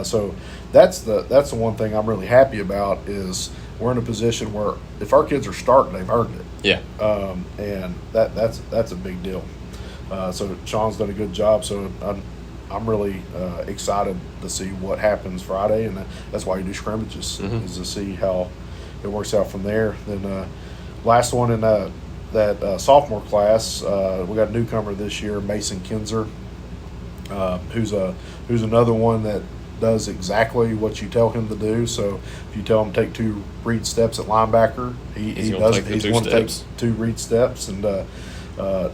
Speaker 2: So that's the one thing I'm really happy about is we're in a position where if our kids are starting, they've earned it.
Speaker 1: Yeah.
Speaker 2: And that's a big deal. So Sean's done a good job. So I'm really excited to see what happens Friday, and that's why you do scrimmages is to see how it works out from there. Then last one in that sophomore class, we got a newcomer this year, Mason Kinzer, who's another one that does exactly what you tell him to do. So if you tell him to take 2 read steps at linebacker, he does. He's going to take 2 read steps, and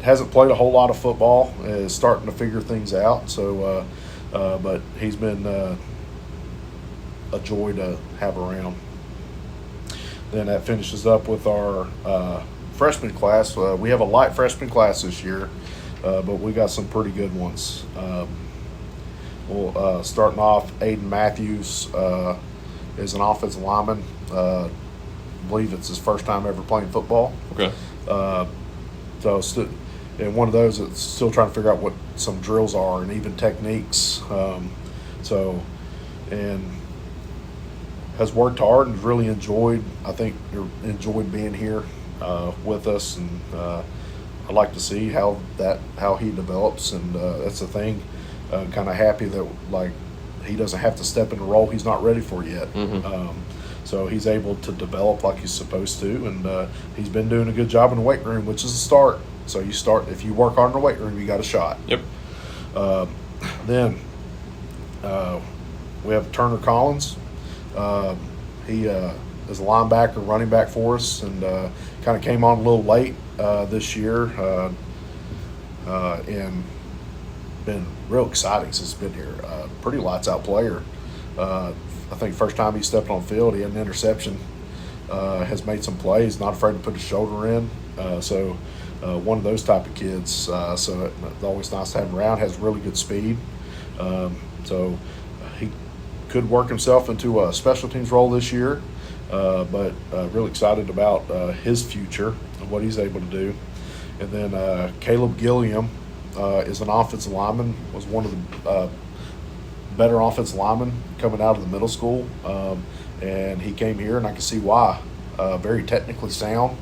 Speaker 2: hasn't played a whole lot of football. Is starting to figure things out. So, but he's been a joy to have around. Then that finishes up with our freshman class. We have a light freshman class this year, but we got some pretty good ones. Well, starting off, Aiden Matthews is an offensive lineman. I believe it's his first time ever playing football.
Speaker 1: Okay.
Speaker 2: And one of those that's still trying to figure out what some drills are and even techniques. And has worked hard and really enjoyed being here with us, and I like to see how he develops, and that's the thing. Kind of happy that he doesn't have to step in a role he's not ready for yet.
Speaker 1: Mm-hmm.
Speaker 2: So he's able to develop like he's supposed to, and he's been doing a good job in the weight room, which is a start. So if you work hard in the weight room, you got a shot.
Speaker 1: Yep.
Speaker 2: Then we have Turner Collins. He is a linebacker, running back for us, and kind of came on a little late this year, and been real exciting since he's been here. Pretty lights out player. I think first time he stepped on the field, he had an interception. Has made some plays, not afraid to put his shoulder in. So one of those type of kids. So it's always nice to have him around. Has really good speed. So he could work himself into a special teams role this year. But really excited about his future and what he's able to do. And then Caleb Gilliam is an offensive lineman, was one of the better offensive linemen coming out of the middle school. And he came here, and I can see why. Very technically sound.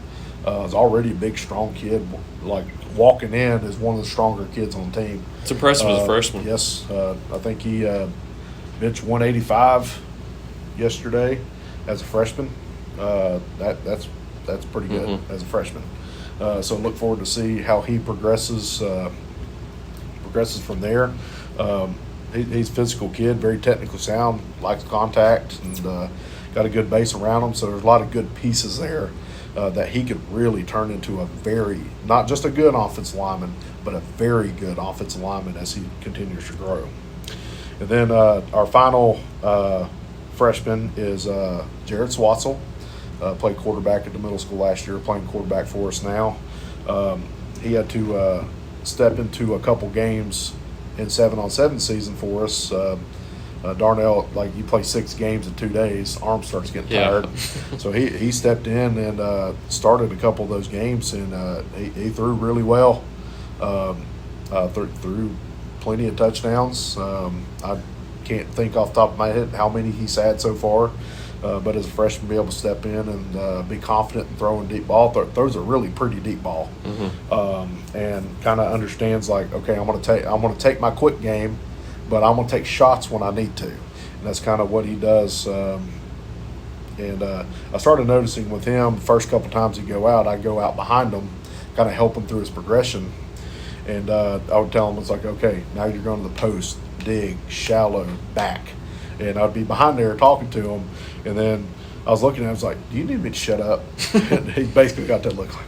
Speaker 2: Is already a big, strong kid. Like, walking in is one of the stronger kids on the team.
Speaker 1: It's impressive as a freshman.
Speaker 2: Yes. I think he benched 185 yesterday as a freshman. That's pretty good as a freshman. So look forward to see how he progresses from there. He's a physical kid, very technically sound, likes contact, and got a good base around him. So there's a lot of good pieces there that he could really turn into a very, not just a good offensive lineman, but a very good offensive lineman as he continues to grow. And then our final freshman is Jared Swatzel. Played quarterback at the middle school last year, playing quarterback for us now. He had to step into a couple games in 7-on-7 season for us. Darnell, like, you play 6 games in 2 days, arm starts getting tired. So he stepped in and started a couple of those games, and he threw really well. Threw plenty of touchdowns. I can't think off the top of my head how many he's had so far. But as a freshman, be able to step in and be confident in throwing deep ball. Throws a really pretty deep ball, and kind of understands, like, okay, I'm going to take my quick game, but I'm going to take shots when I need to, and that's kind of what he does. And I started noticing with him, the first couple times he'd go out, I'd go out behind him, kind of help him through his progression, and I would tell him, it's like, okay, now you're going to the post, dig, shallow, back. And I'd be behind there talking to him, and then I was looking at him, I was like, do you need me to shut up? And he basically got that look like,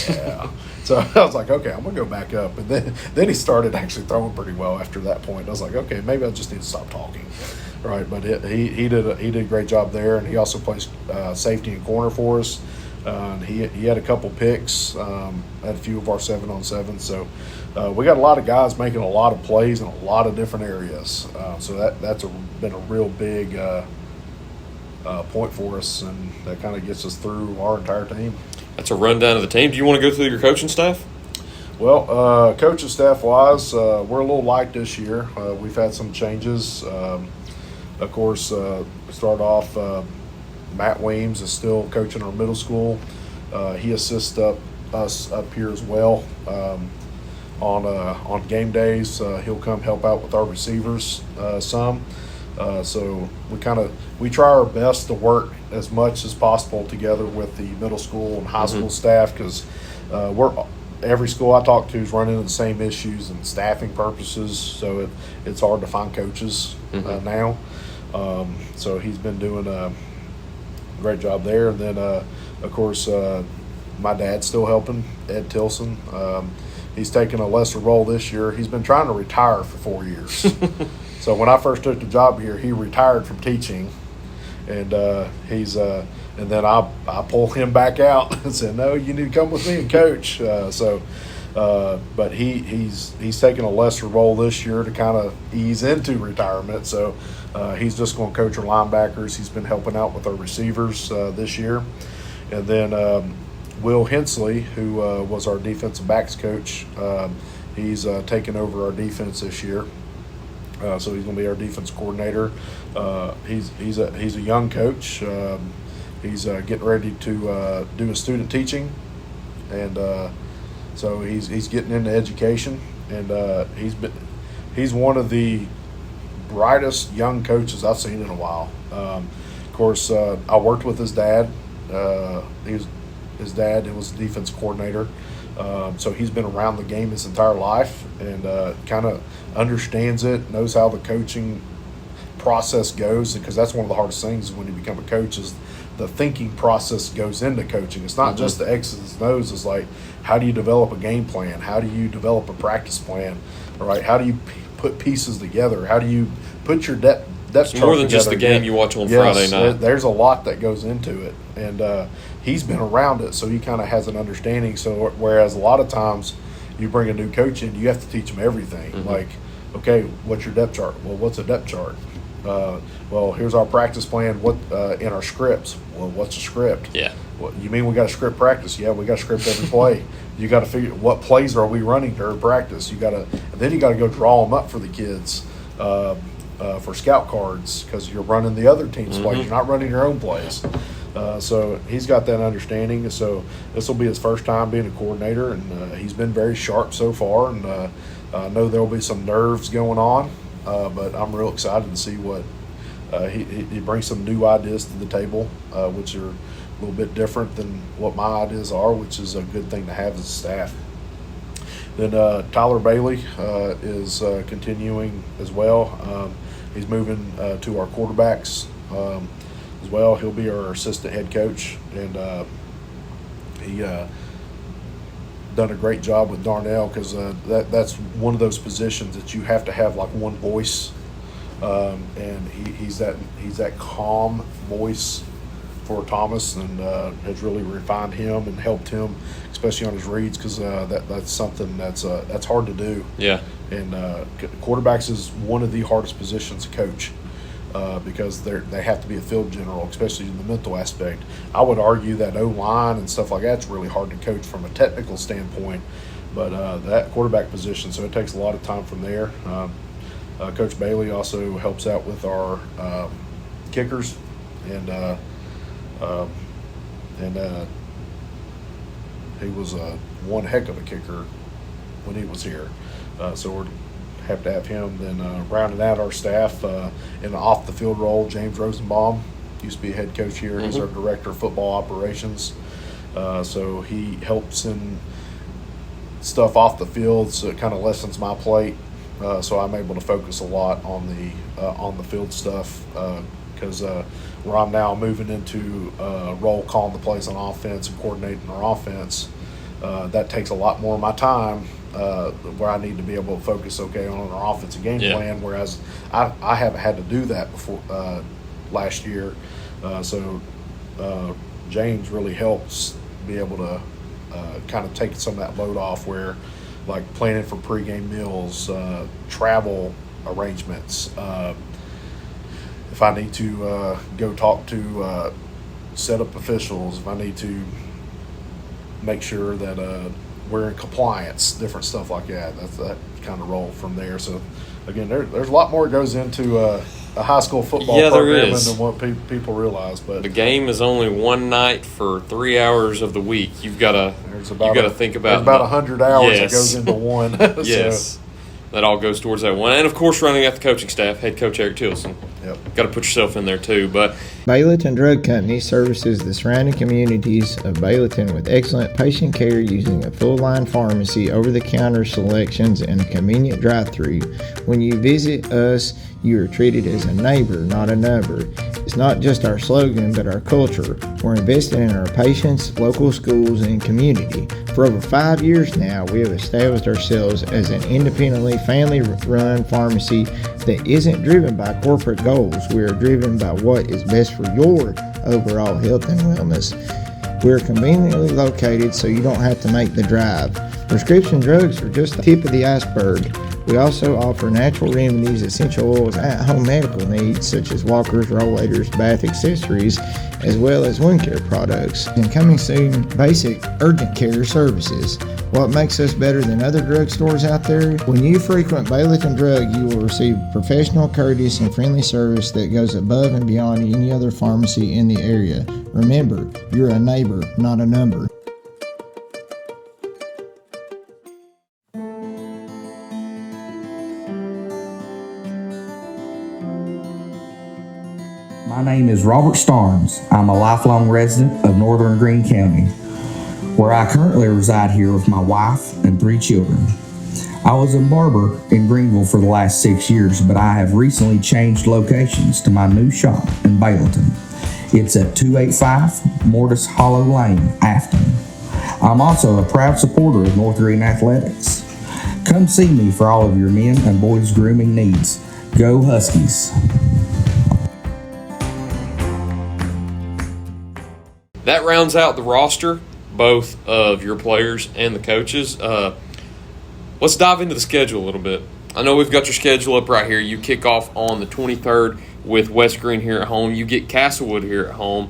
Speaker 2: yeah. So I was like, okay, I'm going to go back up. And then he started actually throwing pretty well after that point. I was like, okay, maybe I just need to stop talking. Right, but he did a great job there, and he also plays safety and corner for us. He had a couple picks at a few of our 7-on-7. So we got a lot of guys making a lot of plays in a lot of different areas. So that's been a real big point for us, and that kind of gets us through our entire team.
Speaker 1: That's a rundown of the team. Do you want to go through your coaching staff?
Speaker 2: Well, coaching staff-wise, we're a little light this year. We've had some changes. Of course, start off, Matt Weems is still coaching our middle school. He assists us up here as well. On game days, he'll come help out with our receivers some. So we try our best to work as much as possible together with the middle school and high school staff, because every school I talk to is running into the same issues and staffing purposes. So it's hard to find coaches now. So he's been doing a great job there. And then of course my dad's still helping, Ed Tilson. He's taken a lesser role this year. He's been trying to retire for 4 years. So when I first took the job here, he retired from teaching, and and then I pulled him back out and said, "No, you need to come with me and coach." But he's taken a lesser role this year to kind of ease into retirement. So he's just going to coach our linebackers. He's been helping out with our receivers this year, and then Will Hensley, who was our defensive backs coach, he's taken over our defense this year. So he's going to be our defense coordinator. He's a young coach. He's getting ready to do his student teaching, and so he's getting into education. And he's one of the brightest young coaches I've seen in a while. Of course, I worked with his dad. His dad was the defense coordinator. So he's been around the game his entire life, and kind of understands it, knows how the coaching process goes, because that's one of the hardest things when you become a coach is the thinking process goes into coaching. It's not just the X's and O's. It's like, how do you develop a game plan? How do you develop a practice plan? All right, how do you put pieces together? How do you put your depth chart
Speaker 1: more than
Speaker 2: together?
Speaker 1: just the game you watch on Friday night.
Speaker 2: There's a lot that goes into it, and he's been around it, so he kind of has an understanding. So whereas a lot of times you bring a new coach in, you have to teach them everything. Like, okay, what's your depth chart? Well, what's a depth chart? Well, here's our practice plan. What in our scripts? Well, what's a script?
Speaker 1: Yeah.
Speaker 2: Well, you mean we got a script practice? Yeah, we got a script every play. You got to figure what plays are we running during practice. And then you got to go draw them up for the kids for scout cards, because you're running the other team's plays. You're not running your own plays. So he's got that understanding. So this will be his first time being a coordinator, and he's been very sharp so far. And I know there will be some nerves going on, but I'm real excited to see what he brings. Some new ideas to the table, which are a little bit different than what my ideas are, which is a good thing to have as a staff. Then Tyler Bailey is continuing as well. He's moving to our quarterbacks as well. He'll be our assistant head coach, and he done a great job with Darnell, because that's one of those positions that you have to have like one voice, and he's that calm voice for Thomas, and has really refined him and helped him, especially on his reads, because that's something that's hard to do. Yeah. And quarterbacks is one of the hardest positions to coach, because they have to be a field general, especially in the mental aspect. I would argue that O-line and stuff like that's really hard to coach from a technical standpoint, but that quarterback position, so it takes a lot of time from there. Coach Bailey also helps out with our kickers, and he was one heck of a kicker when he was here. So we're happy to have him. Then rounding out our staff in an off-the-field role, James Rosenbaum used to be a head coach here. He's our director of football operations. So he helps in stuff off the field, so it kind of lessens my plate. So I'm able to focus a lot on the field stuff, because where I'm now moving into role calling the plays on offense and coordinating our offense, that takes a lot more of my time, where I need to be able to focus on our offensive game plan, whereas I haven't had to do that before last year. So James really helps be able to kind of take some of that load off, where like planning for pregame meals, travel arrangements, if I need to go talk to setup officials, if I need to make sure that we're in compliance, different stuff like that. That's that kind of role from there. So, again, there's a lot more that goes into a high school football program than what people realize. But
Speaker 1: the game is only one night for 3 hours of the week. You've got to think about.
Speaker 2: There's about 100 hours that goes into one.
Speaker 1: Yes, that all goes towards that one. And of course, running out the coaching staff, head coach Eric Tilson.
Speaker 2: Yep.
Speaker 1: Got to put yourself in there too. But
Speaker 3: Baileyton Drug Company services the surrounding communities of Baileyton with excellent patient care using a full-line pharmacy, over-the-counter selections, and a convenient drive-through. When you visit us, you are treated as a neighbor, not a number. It's not just our slogan, but our culture. We're investing in our patients, local schools, and community. For over 5 years now, we have established ourselves as an independently family-run pharmacy that isn't driven by corporate goals. We are driven by what is best for your overall health and wellness. We're conveniently located so you don't have to make the drive. Prescription drugs are just the tip of the iceberg. We also offer natural remedies, essential oils, at-home medical needs such as walkers, rollators, bath accessories, as well as wound care products. And coming soon, basic urgent care services. What makes us better than other drugstores out there? When you frequent Baileyton Drug, you will receive professional, courteous, and friendly service that goes above and beyond any other pharmacy in the area. Remember, you're a neighbor, not a number.
Speaker 4: My name is Robert Starnes. I'm a lifelong resident of North Greene County, where I currently reside here with my wife and 3 children. I was in Barber in Greenville for the last 6 years, but I have recently changed locations to my new shop in Baileyton. It's at 285 Mortis Hollow Lane, Afton. I'm also a proud supporter of North Greene Athletics. Come see me for all of your men and boys grooming needs. Go Huskies!
Speaker 1: that rounds out the roster, both of your players and the coaches. Let's dive into the schedule a little bit. I know we've got your schedule up right here. You kick off on the 23rd with West Greene here at home. You get Castlewood here at home.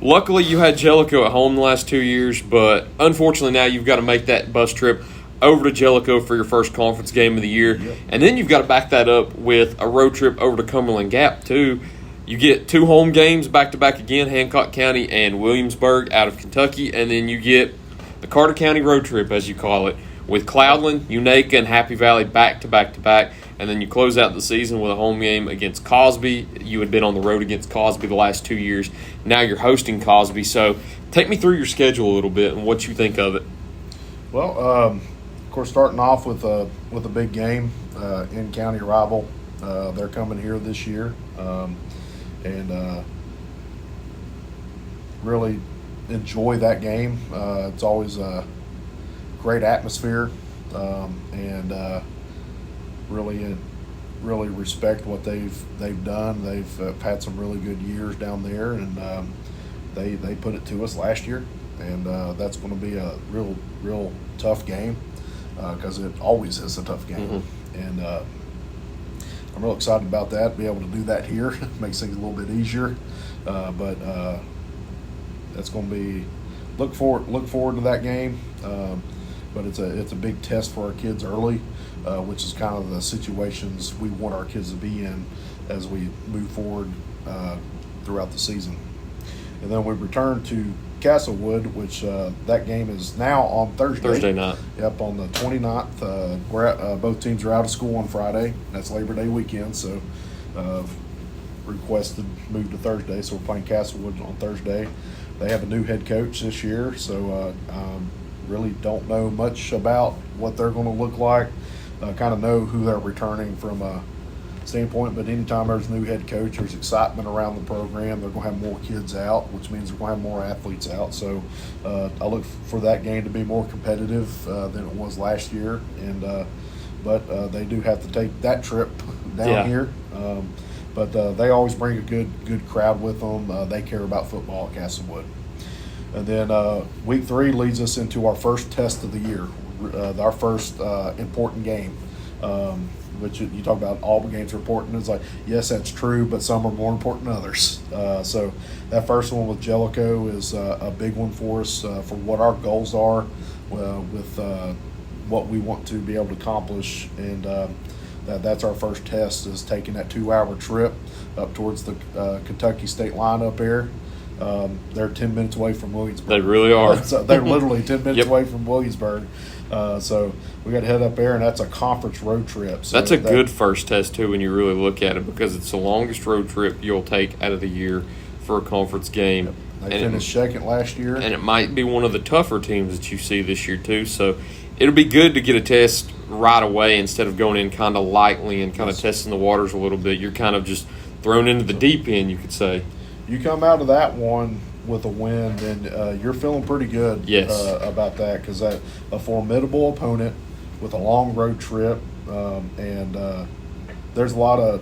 Speaker 1: Luckily, you had Jellicoe at home the last 2 years, but unfortunately now you've got to make that bus trip over to Jellicoe for your first conference game of the year.
Speaker 2: Yep.
Speaker 1: And then you've got to back that up with a road trip over to Cumberland Gap, too. You get 2 home games back-to-back again, Hancock County and Williamsburg out of Kentucky. And then you get the Carter County road trip, as you call it, with Cloudland, Unaka, and Happy Valley back-to-back-to-back. And then you close out the season with a home game against Cosby. You had been on the road against Cosby the last 2 years. Now you're hosting Cosby. So take me through your schedule a little bit and what you think of it.
Speaker 2: Well, of course, starting off with a big game, in-county rival. They're coming here this year, and really enjoy that game. It's always a great atmosphere, and really respect what they've done. They've had some really good years down there, and they put it to us last year, and that's going to be a real tough game because it always is a tough game.
Speaker 1: Mm-hmm.
Speaker 2: And I'm real excited about that. Be able to do that here makes things a little bit easier, but that's going to be look forward to that game. But it's a big test for our kids early, which is kind of the situations we want our kids to be in as we move forward throughout the season. And then we return to Castlewood, which that game is now on Thursday
Speaker 1: night.
Speaker 2: Yep, on the 29th. Both teams are out of school on Friday. That's Labor Day weekend, so requested move to Thursday. So we're playing Castlewood on Thursday. They have a new head coach this year, so really don't know much about what they're going to look like. Kind of know who they're returning from a standpoint, but anytime there's a new head coach, there's excitement around the program. They're going to have more kids out, which means they're going to have more athletes out. So I look for that game to be more competitive than it was last year. And but they do have to take that trip down here. But they always bring a good crowd with them. They care about football at Castlewood. And then week 3 leads us into our first test of the year, our first important game. Which you talk about all the games are important. It's like, yes, that's true, but some are more important than others. So that first one with Jellicoe is a big one for us for what our goals are with what we want to be able to accomplish. And that's our first test, is taking that 2-hour trip up towards the Kentucky state line up there. They're 10 minutes away from Williamsburg.
Speaker 1: They really are.
Speaker 2: So they're literally 10 minutes away from Williamsburg. So we got to head up there, and that's a conference road trip. So
Speaker 1: That's a good first test, too, when you really look at it, because it's the longest road trip you'll take out of the year for a conference game.
Speaker 2: They finished second last year.
Speaker 1: And it might be one of the tougher teams that you see this year, too. So it'll be good to get a test right away instead of going in kind of lightly and kind of testing the waters a little bit. You're kind of just thrown into the deep end, you could say.
Speaker 2: You come out of that one with a win, then you're feeling pretty good about that, because a formidable opponent with a long road trip, and there's a lot of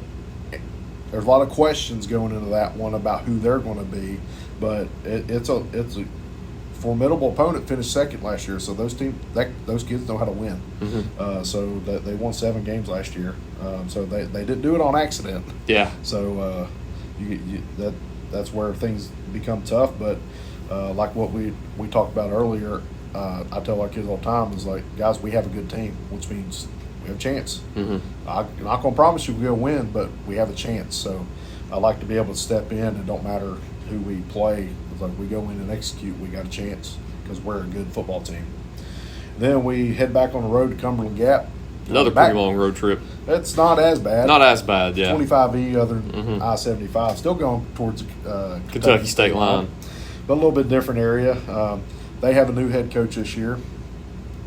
Speaker 2: questions going into that one about who they're going to be, but it's a formidable opponent. Finished second last year, so those kids know how to win. So they won 7 games last year, so they didn't do it on accident.
Speaker 1: Yeah.
Speaker 2: So that's where things become tough, but like what we talked about earlier, I tell our kids all the time is like, guys, we have a good team, which means we have a chance. I'm not going to promise you we'll win, but we have a chance. So I like to be able to step in, and don't matter who we play. It's like we go in and execute, we got a chance because we're a good football team. Then we head back on the road to Cumberland Gap.
Speaker 1: Another pretty long road trip.
Speaker 2: It's not as bad.
Speaker 1: Not as bad, yeah.
Speaker 2: 25E other than I-75. Still going towards
Speaker 1: Kentucky state line.
Speaker 2: But a little bit different area. They have a new head coach this year,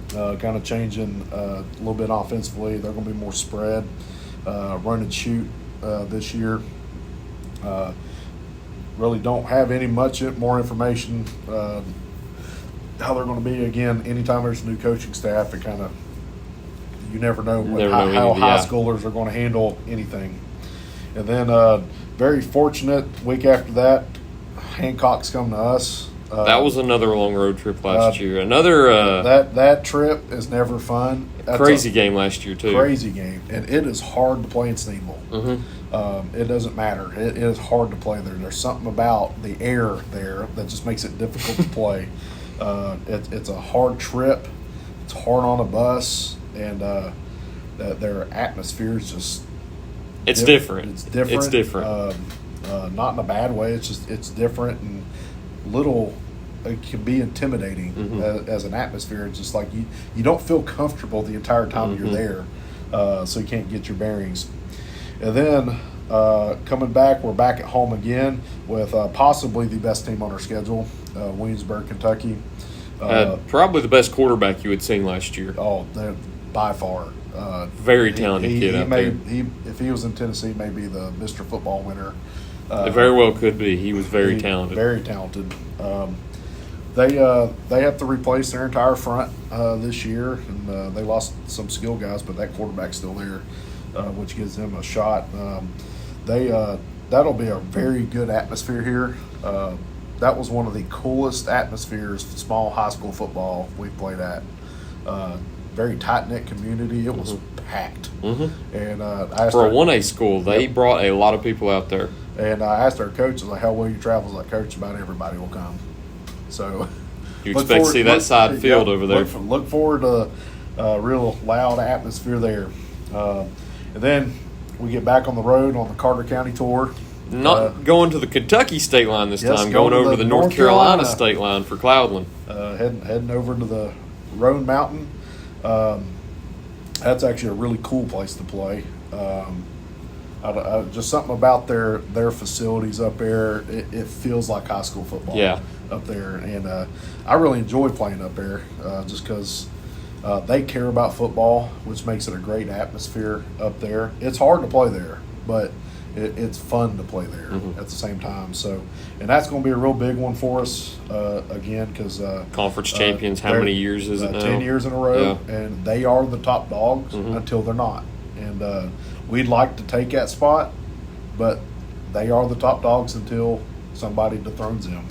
Speaker 2: kind of changing a little bit offensively. They're going to be more spread, run and shoot this year. Really don't have any much more information how they're going to be. Again, anytime there's a new coaching staff, it kind of – you never know how high schoolers are going to handle anything. And then very fortunate, week after that, Hancock's come to us.
Speaker 1: That was another long road trip last year. Another
Speaker 2: that trip is never fun. That's
Speaker 1: crazy game last year too.
Speaker 2: Crazy game, and it is hard to play in Sneeville. It doesn't matter. It is hard to play there. There's something about the air there that just makes it difficult to play. It's a hard trip. It's hard on a bus. And their atmosphere is just
Speaker 1: different.
Speaker 2: It's different. Not in a bad way. It's different, and it can be intimidating as an atmosphere. It's just like you don't feel comfortable the entire time you're there, so you can't get your bearings. And then coming back, we're back at home again with possibly the best team on our schedule, Williamsburg, Kentucky.
Speaker 1: Probably the best quarterback you had seen last year.
Speaker 2: Oh, by far.
Speaker 1: Very talented kid out there.
Speaker 2: If he was in Tennessee, maybe the Mr. Football winner.
Speaker 1: It very well could be. He was very talented.
Speaker 2: Very talented. They have to replace their entire front this year, and they lost some skill guys, but that quarterback's still there, which gives them a shot. That'll be a very good atmosphere here. That was one of the coolest atmospheres, small high school football we played at. Very tight-knit community. It was packed. And
Speaker 1: for a 1A school, they brought a lot of people out there.
Speaker 2: And I asked our coach, like, how will you travel? Like, coach, about everybody will come. So
Speaker 1: you expect to see that side field over there.
Speaker 2: Look forward to a real loud atmosphere there. And then we get back on the road on the Carter County tour.
Speaker 1: Not going to the Kentucky state line this time, going over to the North Carolina state line for Cloudland.
Speaker 2: Heading over to the Roan Mountain. That's actually a really cool place to play. Just something about their facilities up there. It feels like high school football up there. And I really enjoy playing up there just because they care about football, which makes it a great atmosphere up there. It's hard to play there, but it's fun to play there at the same time. So, and that's going to be a real big one for us again because
Speaker 1: conference champions. How many years is it now?
Speaker 2: 10 years in a row, and they are the top dogs until they're not. And we'd like to take that spot, but they are the top dogs until somebody dethrones them.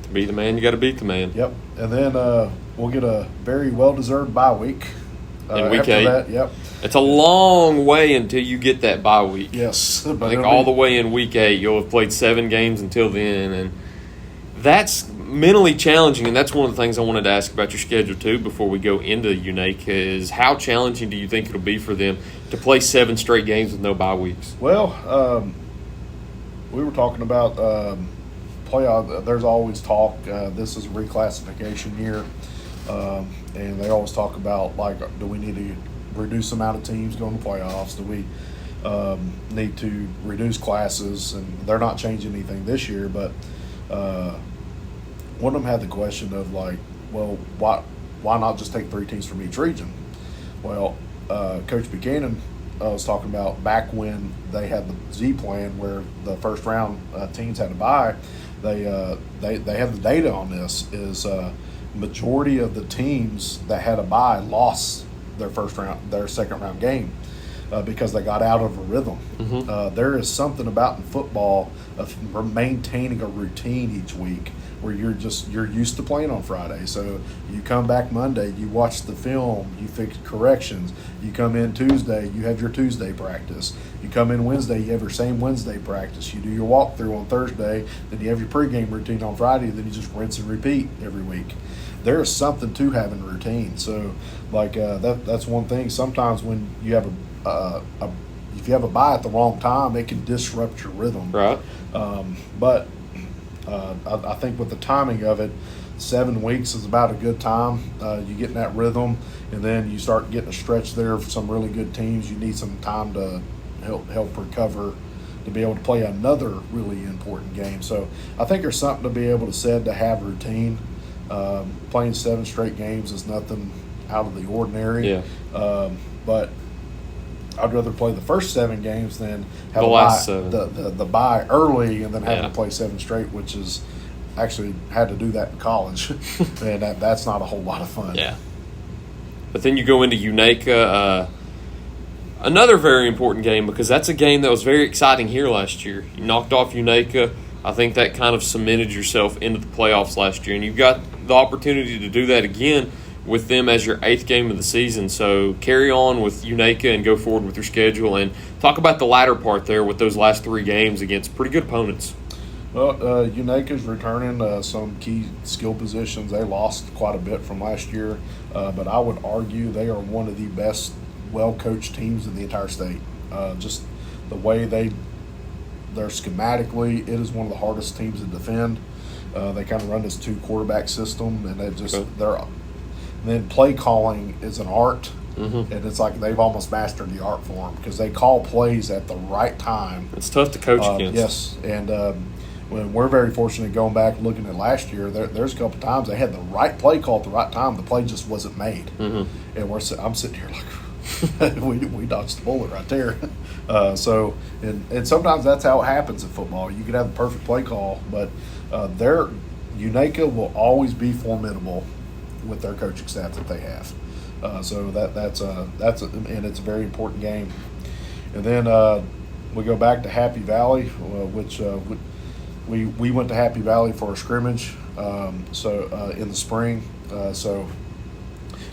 Speaker 1: To be the man, you got to beat the man.
Speaker 2: Yep. And then we'll get a very well-deserved bye week.
Speaker 1: In week 8.
Speaker 2: That,
Speaker 1: it's a long way until you get that bye week.
Speaker 2: Yes.
Speaker 1: I think all the way in week 8, you'll have played 7 games until then, and that's mentally challenging, and that's one of the things I wanted to ask about your schedule too before we go into UNAIC is how challenging do you think it'll be for them to play 7 straight games with no bye weeks?
Speaker 2: Well, we were talking about playoff. There's always talk. This is a reclassification year. And they always talk about, like, do we need to reduce the amount of teams going to playoffs? Do we need to reduce classes? And they're not changing anything this year, but one of them had the question of, like, well, why not just take 3 teams from each region? Well, Coach Buchanan was talking about back when they had the Z plan where the first round teams had to bye. They have the data on this. Is majority of the teams that had a bye lost their second round game because they got out of a rhythm.
Speaker 1: Mm-hmm.
Speaker 2: There is something about in football of maintaining a routine each week where you're used to playing on Friday. So you come back Monday, you watch the film, you fix corrections. You come in Tuesday, you have your Tuesday practice. You come in Wednesday, you have your same Wednesday practice. You do your walkthrough on Thursday, then you have your pregame routine on Friday, then you just rinse and repeat every week. There is something to having a routine. So, like that's one thing. Sometimes when you have if you have a bye at the wrong time, it can disrupt your rhythm.
Speaker 1: Right.
Speaker 2: But I think with the timing of it, 7 weeks is about a good time. You get in that rhythm, and then you start getting a stretch there for some really good teams. You need some time to help recover to be able to play another really important game. So I think there's something to be able to said to have routine. Playing 7 straight games is nothing out of the ordinary.
Speaker 1: Yeah.
Speaker 2: But I'd rather play the first 7 games than have
Speaker 1: The last 7.
Speaker 2: the bye early and then have
Speaker 1: Yeah.
Speaker 2: to play 7 straight, which is actually had to do that in college, and that's not a whole lot of fun.
Speaker 1: Yeah. But then you go into Unaka, another very important game because that's a game that was very exciting here last year. You knocked off Unaka. I think that kind of cemented yourself into the playoffs last year, and you've got the opportunity to do that again with them as your 8th game of the season. So carry on with Unaka and go forward with your schedule, and talk about the latter part there with those last 3 games against pretty good opponents.
Speaker 2: Well, Unaka's returning some key skill positions. They lost quite a bit from last year, but I would argue they are one of the best, well-coached teams in the entire state. Just the way they're schematically, it is one of the hardest teams to defend. They kind of run this 2-quarterback system, and then play calling is an art, and it's like they've almost mastered the art form because they call plays at the right time.
Speaker 1: It's tough to coach against.
Speaker 2: Yes, and when we're very fortunate going back looking at last year, there's a couple times they had the right play call at the right time. The play just wasn't made, and I'm sitting here like we dodged the bullet right there. So sometimes that's how it happens in football. You could have the perfect play call, but Unaka will always be formidable with their coaching staff that they have. So that's and it's a very important game. And then we go back to Happy Valley, which we went to Happy Valley for a scrimmage. In the spring, so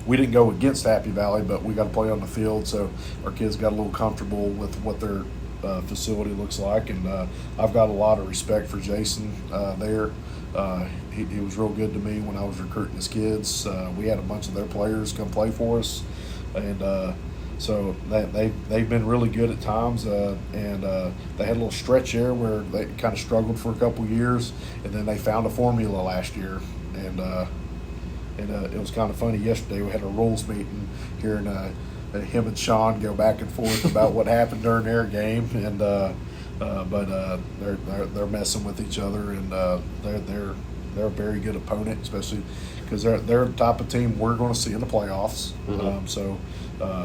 Speaker 2: we didn't go against Happy Valley, but we got to play on the field. So our kids got a little comfortable with what their facility looks like, and I've got a lot of respect for Jason there. He was real good to me when I was recruiting his kids. We had a bunch of their players come play for us, and so they've been really good at times. And they had a little stretch there where they kind of struggled for a couple years, and then they found a formula last year. And it was kind of funny. Yesterday we had a rules meeting here, and him and Sean go back and forth about what happened during their game, and but they're messing with each other, and they're a very good opponent, especially because they're the type of team we're going to see in the playoffs. So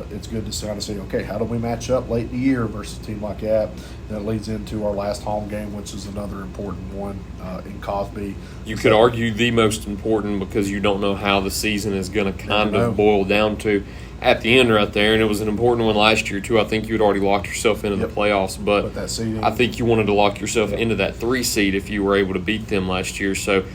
Speaker 2: it's good to kind of say, okay, how do we match up late in the year versus a team like that? And it leads into our last home game, which is another important one in Cosby.
Speaker 1: You could argue the most important because you don't know how the season is going to kind of boil down to at the end right there, and it was an important one last year too. I think you had already locked yourself into the playoffs, but
Speaker 2: that seeding,
Speaker 1: I think you wanted to lock yourself into that 3 seed if you were able to beat them last year. So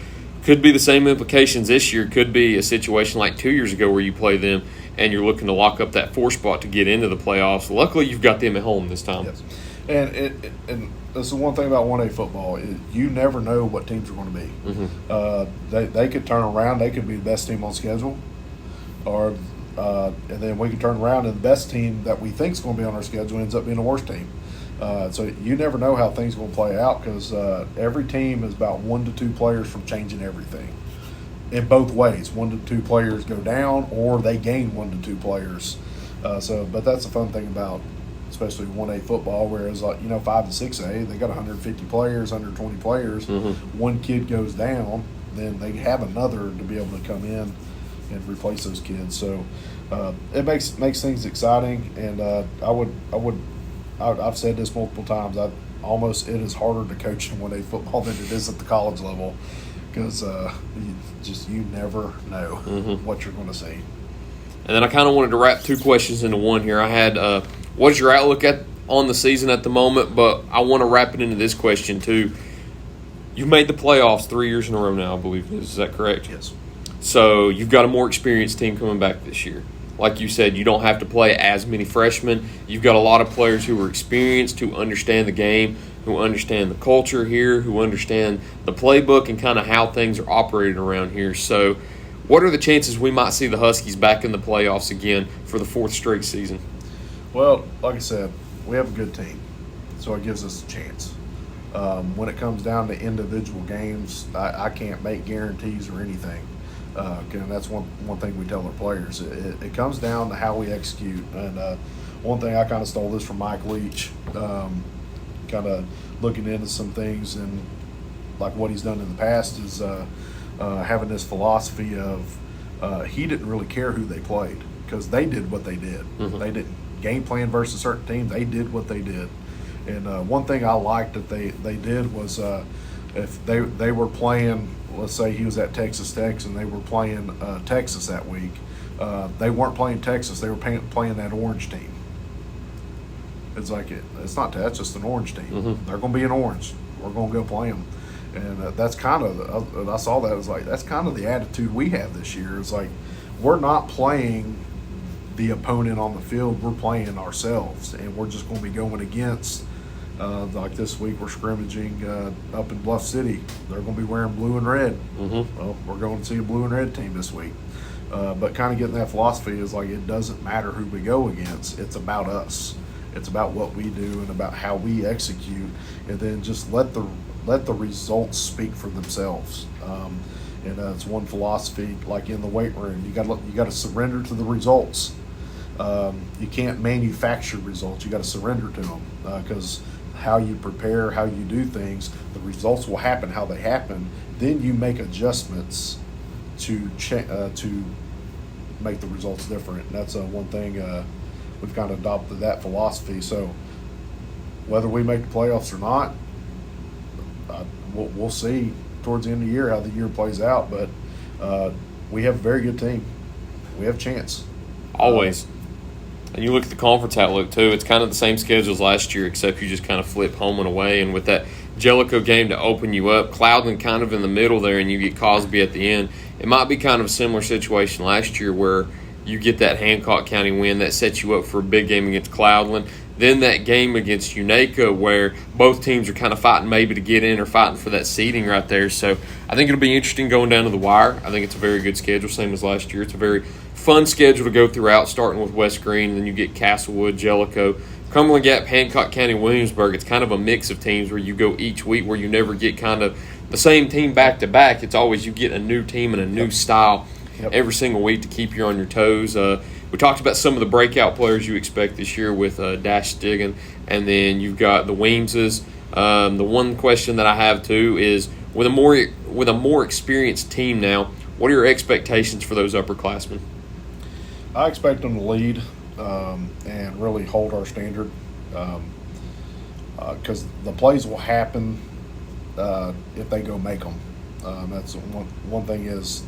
Speaker 1: could be the same implications this year. Could be a situation like 2 years ago where you play them and you're looking to lock up that 4 spot to get into the playoffs. Luckily, you've got them at home this time.
Speaker 2: Yes. And this is one thing about 1A football. You never know what teams are going to be. They could turn around. They could be the best team on schedule, or and then we can turn around and the best team that we think is going to be on our schedule ends up being the worst team. So you never know how things are going to play out because every team is about 1 to 2 players from changing everything. in both ways. 1 to 2 players go down, or they gain 1 to 2 players. But that's the fun thing about, especially 1A football. Whereas 5 to 6A, they got 150 players, 120 players. One kid goes down, then they have another to be able to come in and replace those kids. So it makes things exciting. And I've said this multiple times. It is harder to coach in 1A football than it is at the college level, because you never know what you're going to see.
Speaker 1: And then I kind of wanted to wrap 2 questions into one here. I had, what is your outlook on the season at the moment? But I want to wrap it into this question too. You've made the playoffs 3 years in a row now, I believe. Is that correct?
Speaker 2: Yes.
Speaker 1: So you've got a more experienced team coming back this year. Like you said, you don't have to play as many freshmen. You've got a lot of players who are experienced, who understand the game, who understand the culture here, who understand the playbook and kind of how things are operated around here. So what are the chances we might see the Huskies back in the playoffs again for the 4th straight season?
Speaker 2: Well, like I said, we have a good team, so it gives us a chance. When it comes down to individual games, I can't make guarantees or anything. And that's one thing we tell our players. It comes down to how we execute. And one thing, I kind of stole this from Mike Leach, kind of looking into some things, and like what he's done in the past is having this philosophy of he didn't really care who they played, because they did what they did. They didn't game plan versus a certain team. They did what they did. And one thing I liked that they did was if they were playing, let's say he was at Texas Tech and they were playing Texas that week, they weren't playing Texas. They were playing that orange team. It's like it's not that's just an orange team. They're going to be an orange. We're going to go play them. And that's kind of I saw that. It was like, that's kind of the attitude we have this year. It's like, we're not playing the opponent on the field. We're playing ourselves, and we're just going to be going against. Like this week, we're scrimmaging up in Bluff City. They're going to be wearing blue and red. Well, we're going to see a blue and red team this week. But kind of getting that philosophy is like, it doesn't matter who we go against. It's about us. It's about what we do and about how we execute, and then just let the results speak for themselves. And it's one philosophy, like in the weight room, you got to surrender to the results. You can't manufacture results. You got to surrender to them, because how you prepare, how you do things, the results will happen how they happen. Then you make adjustments to make the results different. And that's one thing we've kind of adopted, that philosophy. So whether we make the playoffs or not, we'll see towards the end of the year how the year plays out. But we have a very good team. We have a chance.
Speaker 1: Always. And you look at the conference outlook, too. It's kind of the same schedule as last year, except you just kind of flip home and away. And with that Jellicoe game to open you up, Cloudland kind of in the middle there, and you get Cosby at the end. It might be kind of a similar situation last year where you get that Hancock County win that sets you up for a big game against Cloudland. Then that game against Unaka where both teams are kind of fighting maybe to get in or fighting for that seeding right there. So I think it'll be interesting going down to the wire. I think it's a very good schedule, same as last year. It's a very fun schedule to go throughout, starting with West Greene, and then you get Castlewood, Jellicoe, Cumberland Gap, Hancock County, Williamsburg. It's kind of a mix of teams where you go each week, where you never get kind of the same team back-to-back. It's always you get a new team and a new style every single week to keep you on your toes. We talked about some of the breakout players you expect this year with Dash Stiggin, and then you've got the Weemses. The one question that I have, too, is with a more experienced team now, what are your expectations for those upperclassmen?
Speaker 2: I expect them to lead and really hold our standard, because the plays will happen if they go make them. That's one thing is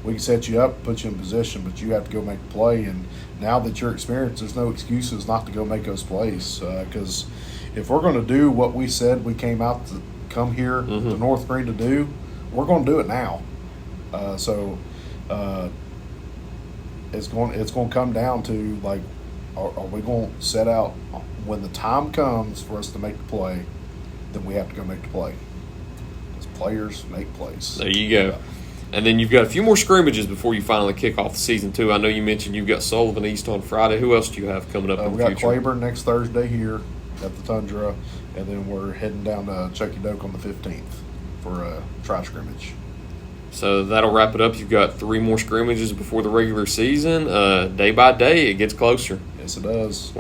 Speaker 2: we can set you up, put you in position, but you have to go make the play. And now that you're experienced, there's no excuses not to go make those plays, because if we're going to do what we said we come here to North Greene to do, we're going to do it now. So it's going to come down to, like, are we going to set out when the time comes for us to make the play, then we have to go make the play. Because players make plays.
Speaker 1: There you go. And then you've got a few more scrimmages before you finally kick off the season, too. I know you mentioned you've got Sullivan East on Friday. Who else do you have coming up in the future?
Speaker 2: We got Claiborne next Thursday here at the Tundra, and then we're heading down to Chucky Doak on the 15th for a tri-scrimmage.
Speaker 1: So that'll wrap it up. You've got 3 more scrimmages before the regular season. Day by day, it gets closer.
Speaker 2: Yes, it does.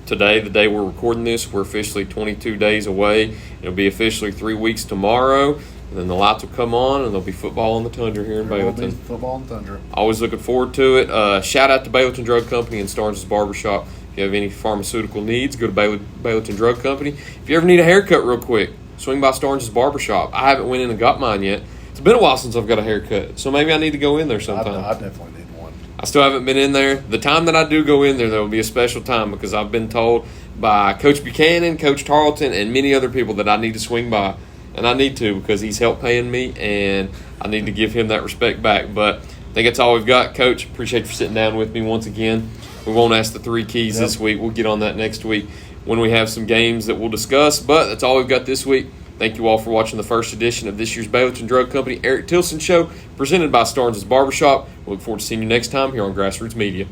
Speaker 1: Today, the day we're recording this, we're officially 22 days away. It'll be officially 3 weeks tomorrow. And then the lights will come on, and there'll be football on the Tundra here in Baileyton.
Speaker 2: Football on the Tundra.
Speaker 1: Always looking forward to it. Shout out to Baileyton Drug Company and Starnes Barber Shop. If you have any pharmaceutical needs, go to Baileyton Drug Company. If you ever need a haircut real quick, swing by Starnes Barber Shop. I haven't went in and got mine yet. It's been a while since I've got a haircut, so maybe I need to go in there sometime.
Speaker 2: I definitely need one.
Speaker 1: I still haven't been in there. The time that I do go in there will be a special time because I've been told by Coach Buchanan, Coach Tarleton, and many other people that I need to swing by. And I need to because he's helped paying me, and I need to give him that respect back. But I think that's all we've got, Coach. Appreciate you for sitting down with me once again. We won't ask the 3 keys this week. We'll get on that next week when we have some games that we'll discuss. But that's all we've got this week. Thank you all for watching the first edition of this year's Baileyton Drug Company Eric Tilson Show, presented by Starnes Barbershop. We look forward to seeing you next time here on Grassroots Media.